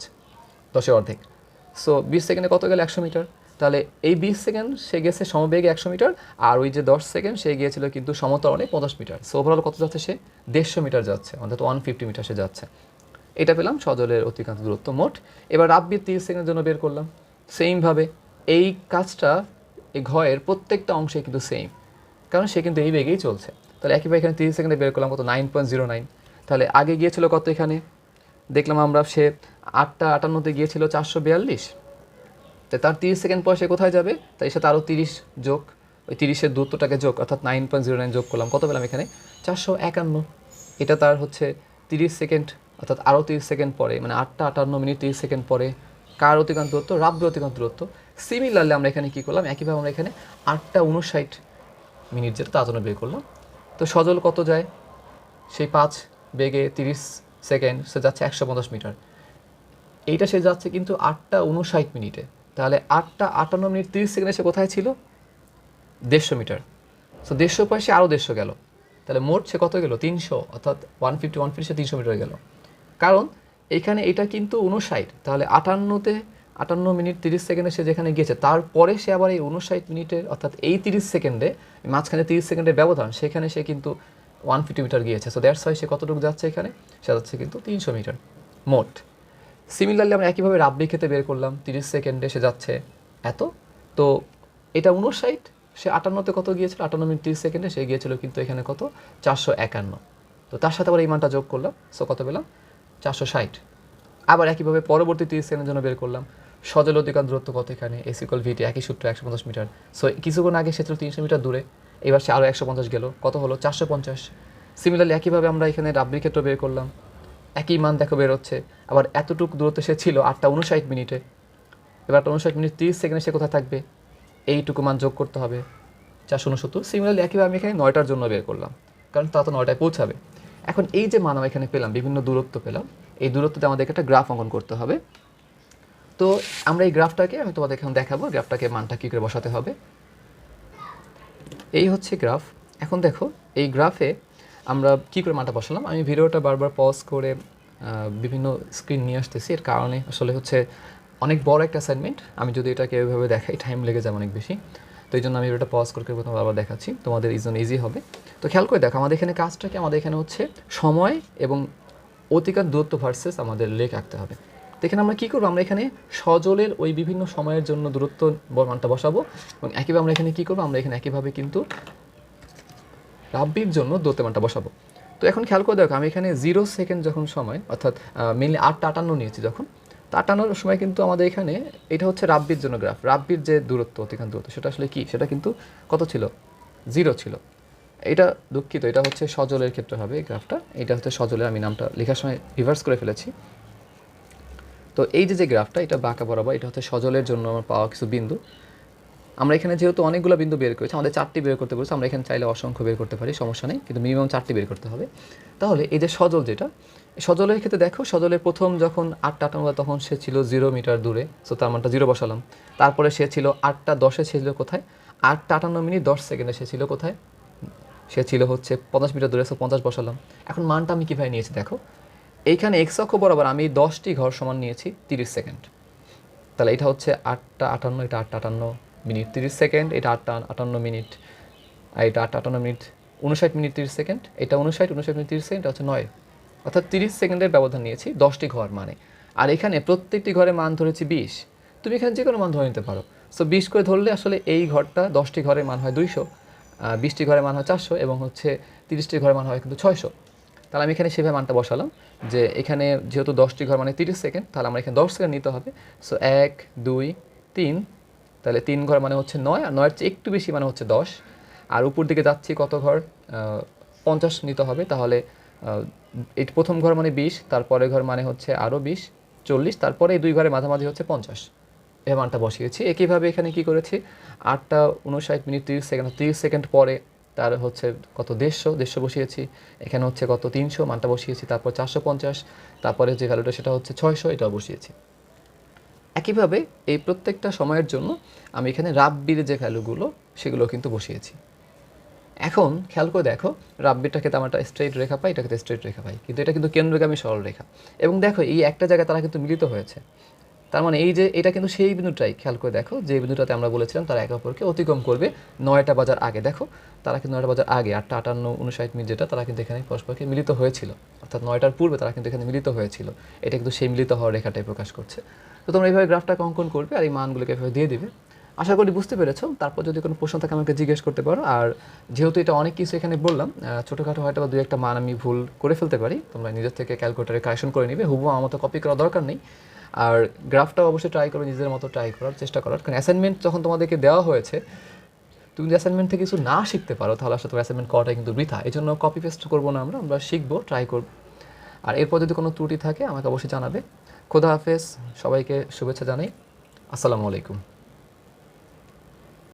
10-এর অর্ধেক। সো 20 সেকেন্ডে কত গেলে 100 মিটার। তাহলে এই 20 সেকেন্ড সে গেছে সমবেগে 100 মিটার, আর ওই যে 10 সেকেন্ড সে গিয়েছিল কিন্তু সমতরণে 50 মিটার। সো ওভারঅল কত যাচ্ছে, সে 150 মিটার যাচ্ছে, অর্থাৎ 150 মিটার সে যাচ্ছে। এটা পেলাম সজলের অতিক্রান্ত দূরত্ব মোট। এবার রাব্বির 30 সেকেন্ডের জন্য বের করলাম। সেমভাবে এই কাজটা এই ঘয়ের প্রত্যেকটা অংশে কিন্তু সেম, কারণ সে কিন্তু এই বেগেই চলছে। তাহলে একইভাবে এখানে 30 সেকেন্ডে বের করলাম কত, 9.09। তাহলে আগে গিয়েছিল কত, এখানে দেখলাম আমরা সে 8:58-তে গিয়েছিল 442, তাই তার 30 সেকেন্ড পর সে কোথায় যাবে, তাই সাথে আরও 30 যোগ, ওই 30-এর দূরত্বটাকে যোগ, অর্থাৎ 9.09 যোগ করলাম, কত পেলাম এখানে 451। এটা তার হচ্ছে 30 সেকেন্ড, অর্থাৎ আরও 30 সেকেন্ড পরে, মানে 8:58 মিনিট 30 সেকেন্ড পরে কার অতিক্রান্ত দূরত্ব, রাব্বির অতিক্রান্ত দূরত্ব। সিমিলারলি আমরা এখানে কী করলাম, একইভাবে আমরা এখানে 8:59 মিনিট যেটা তার জন্য বের করলাম। তো সজল কত যায়, সেই 5 বেগে 30 সেকেন্ড সে যাচ্ছে 150 মিটার। এইটা সে যাচ্ছে কিন্তু 8:59 মিনিটে। তাহলে 8:58 মিনিট 30 সেকেন্ডে সে কোথায় ছিল, 150 মিটার। সো 150 পরে সে আরও 150 গেল, তাহলে মোট সে কত গেল, 300, অর্থাৎ 150 সে 300 মিটার গেল। কারণ এইখানে এটা কিন্তু 59, তাহলে 58 মিনিট 30 সেকেন্ডে সে যেখানে গিয়েছে, তারপরে সে আবার এই 59 মিনিটের, অর্থাৎ এই 30 সেকেন্ডে মাঝখানে 30 সেকেন্ডের ব্যবধান, সেখানে সে কিন্তু 150 মিটার গিয়েছে। সো দ্যাটস ওয়াই সে কতটুকু যাচ্ছে, এখানে সে যাচ্ছে কিন্তু 300 মিটার মোট। সিমিলারলি আমরা একইভাবে রাব্বির ক্ষেত্রে বের করলাম, 30 সেকেন্ডে সে যাচ্ছে এত। তো এটা 59, সে 58-তে কত গিয়েছিল, 58 মিনিট 30 সেকেন্ডে সে গিয়েছিল কিন্তু এখানে কত, 451। তো তার সাথে আবার এই মানটা যোগ করলাম, সো কত পেলাম, 460। আবার একইভাবে পরবর্তী 30 সেকেন্ডের জন্য বের করলাম, সজল অতিক্রান্ত দূরত্ব কত, এখানে S=VT, একই সূত্র 150 মিটার। সো কিছুক্ষণ আগে সে ছিল 300 মিটার দূরে, এবার সে আরও 150 গেল, কত হলো, 450। সিমিলারলি একইভাবে আমরা এখানে রাব্বির ক্ষেত্রে বের করলাম, একই মান দেখো বের হচ্ছে। আবার এতটুকু দূরত্ব সে ছিল 8:59 মিনিটে, এবার 8:59 মিনিট 30 সেকেন্ডে সে কোথায় থাকবে, এইটুকু মান যোগ করতে হবে, 469। সিমিলারলি একইভাবে আমি এখানে 9টার জন্য বের করলাম, কারণ তা তো 9টায় পৌঁছাবে। এখন এই যে মান আমরা এখানে পেলাম, বিভিন্ন দূরত্ব পেলাম, এই দূরত্বতে আমাদেরকে একটা গ্রাফ অঙ্কন করতে হবে। তো আমরা এই গ্রাফটাকে আমি তোমাদের এখন দেখাবো, গ্রাফটাকে মানটা কী করে বসাতে হবে। এই হচ্ছে গ্রাফ। এখন দেখো এই গ্রাফে আমরা কী করে মানটা বসালাম। আমি ভিডিওটা বারবার পজ করে বিভিন্ন স্ক্রিন নিয়ে আসতেছি, এর কারণে আসলে হচ্ছে অনেক বড় একটা অ্যাসাইনমেন্ট, আমি যদি এটাকে এভাবে দেখাই টাইম লেগে যাবে অনেক বেশি, তো এই জন্য আমি এটা পজ করে প্রথমে আবার দেখাচ্ছি, তোমাদের এই জন্য ইজি হবে। তো খেয়াল করে দেখো আমাদের এখানে কাজটাকে, আমাদের এখানে হচ্ছে সময় এবং অতিকার দূরত্ব ভার্সেস আমাদের লেখ আঁকতে হবে। তো এখানে আমরা কী করবো, আমরা এখানে সজলের ওই বিভিন্ন সময়ের জন্য দূরত্ব মানটা বসাবো, এবং একইভাবে আমরা এখানে কী করবো, আমরা এখানে একইভাবে কিন্তু রাব্বির জন্য দূরত্বের মানটা বসাবো। তো এখন খেয়াল করে দেখো আমি এখানে 0 সেকেন্ড যখন সময়, অর্থাৎ মেনলি 8:58 নিয়েছি যখন, তো 58 সময় কিন্তু আমাদের এখানে এটা হচ্ছে রাব্বির জন্য গ্রাফ। রাব্বির যে দূরত্ব, অতিক্রান্ত দূরত্ব, সেটা আসলে কি, সেটা কিন্তু কত ছিল, 0 ছিল। এটা দুঃখিত, এটা হচ্ছে সজলের ক্ষেত্রে হবে এই গ্রাফটা, এটা হচ্ছে সজলের, আমি নামটা লেখার সময় রিভার্স করে ফেলেছি। তো এই যে গ্রাফটা, এটা বাঁকা বরাবর, এটা হচ্ছে সজলের জন্য আমার পাওয়া কিছু বিন্দু। আমরা এখানে যেহেতু অনেকগুলো বিন্দু বের করেছি, আমাদের 4টি বের করতে বলেছে, আমরা এখানে চাইলে অসংখ্য বের করতে পারি, সমস্যা নেই, কিন্তু মিনিমাম 4টি বের করতে হবে। তাহলে এই যে সজল, যেটা সজলের ক্ষেত্রে দেখো, সজলের প্রথম যখন 8:58 তখন সে ছিল 0 মিটার দূরে, সো তার মানটা 0 বসালাম। তারপরে সে ছিল 8:10 ছিল কোথায়, 8:58 10 সেকেন্ডে সে ছিল কোথায়, সে ছিল হচ্ছে 50 মিটার দূরে, সো 50 বসালাম। এখন মানটা আমি কীভাবে নিয়েছি দেখো, এইখানে এক্স অক্ষ বরাবর আমি 10টি ঘর সমান নিয়েছি 30 সেকেন্ড। তাহলে এটা হচ্ছে 8:58, এটা 8:58 মিনিট 30 সেকেন্ড, এটা 8:58 মিনিট, আর এটা 8:58 মিনিট 59 মিনিট 30 সেকেন্ড, এটা 59 মিনিট 30 সেকেন্ড, এটা হচ্ছে 9, অর্থাৎ 30 সেকেন্ডের ব্যবধান নিয়েছি 10টি ঘর মানে। আর এখানে প্রত্যেকটি ঘরে মান ধরেছি 20, তুমি এখানে যে কোনো মান ধরে নিতে পারো। সো 20 করে ধরলে আসলে এই ঘরটা 10টি ঘরের মান হয় 200, 20টি ঘরের মান হয় 400, এবং হচ্ছে 30টি ঘরের মান হয় কিন্তু 600। তাহলে আমি এখানে সেভাবে মানটা বসালাম যে এখানে যেহেতু 10টি ঘর মানে 30 সেকেন্ড, তাহলে আমার এখানে 10 সেকেন্ড নিতে হবে। সো 1 2 3, তাহলে 3 ঘর মানে হচ্ছে 9, আর 9-এর চেয়ে একটু বেশি মানে হচ্ছে 10, আর উপর দিকে যাচ্ছি কত ঘর, 50 নিতে হবে। তাহলে এই প্রথম ঘর মানে 20, তারপরে ঘর মানে হচ্ছে আরও 20, 40, তারপরে এই 2 ঘরের মাঝামাঝি হচ্ছে 50, এই মানটা বসিয়েছি। একইভাবে এখানে কি করেছি, 8:59 মিনিট 30 সেকেন্ড, 30 সেকেন্ড পরে তার হচ্ছে কত, 150 বসিয়েছি। এখানে হচ্ছে কত, 300, মানটা বসিয়েছি। তারপর 450, তারপরে যে ভ্যালুটা সেটা হচ্ছে 600, এটাও বসিয়েছি। একইভাবে এই প্রত্যেকটা সময়ের জন্য আমি এখানে রাব্বির যে ভ্যালুগুলো সেগুলো কিন্তু বসিয়েছি। এখন খেয়াল করে দেখো, রাব্বিরটাকে তো আমরা একটা স্ট্রেইট রেখা পাই, এটাকে স্ট্রেইট রেখা পাই, কিন্তু এটা কিন্তু কেন্দ্রগামী সরল রেখা। এবং দেখো এই একটা জায়গায় তারা কিন্তু মিলিত হয়েছে, তার মানে এই যে এটা কিন্তু সেই বিন্দুটাই, খেয়াল করে দেখো যে বিন্দুটাতে আমরা বলেছিলাম তারা একে অপরকে অতিক্রম করবে 9টা বাজার আগে। দেখো তারা কিন্তু 9টা বাজার আগে, 8:58 মিনিট যেটা, তারা কিন্তু এখানে পরস্পরকে মিলিত হয়েছিল, অর্থাৎ 9টার পূর্বে তারা কিন্তু এখানে মিলিত হয়েছিল। এটা কিন্তু সেই মিলিত হওয়ার রেখাটাই প্রকাশ করছে। তো তোমরা এইভাবে গ্রাফটাকে অঙ্কন করবে আর এই মানগুলোকে এভাবে দিয়ে দিবে। আশা করি বুঝতে পেরেছো। তারপর যদি কোনো প্রশ্ন থাকে আমাকে জিজ্ঞেস করতে পারো। আর যেহেতু এটা অনেক কিছু এখানে বললাম, ছোটোখাটো হয়তো বা 2-1টা মান আমি ভুল করে ফেলতে পারি, তোমরা নিজের থেকে ক্যালকুলেটারে কারেকশন করে নিবে, হুবহু আমার মতো কপি করার দরকার নেই। আর গ্রাফটাও অবশ্যই ট্রাই করো, নিজের মতো ট্রাই করার চেষ্টা করার, কারণ অ্যাসাইনমেন্ট যখন তোমাদেরকে দেওয়া হয়েছে, তুমি যদি অ্যাসাইনমেন্ট থেকে কিছু না শিখতে পারো তাহলে আসলে তোমার অ্যাসাইনমেন্ট করাটা কিন্তু বৃথা। এই জন্য কপি পেস্ট করবো না, আমরা শিখবো, ট্রাই করবো। আর এরপর যদি কোনো ত্রুটি থাকে আমাকে অবশ্যই জানাবে। খোদা হাফেজ, সবাইকে শুভেচ্ছা জানাই। আসসালামু আলাইকুম।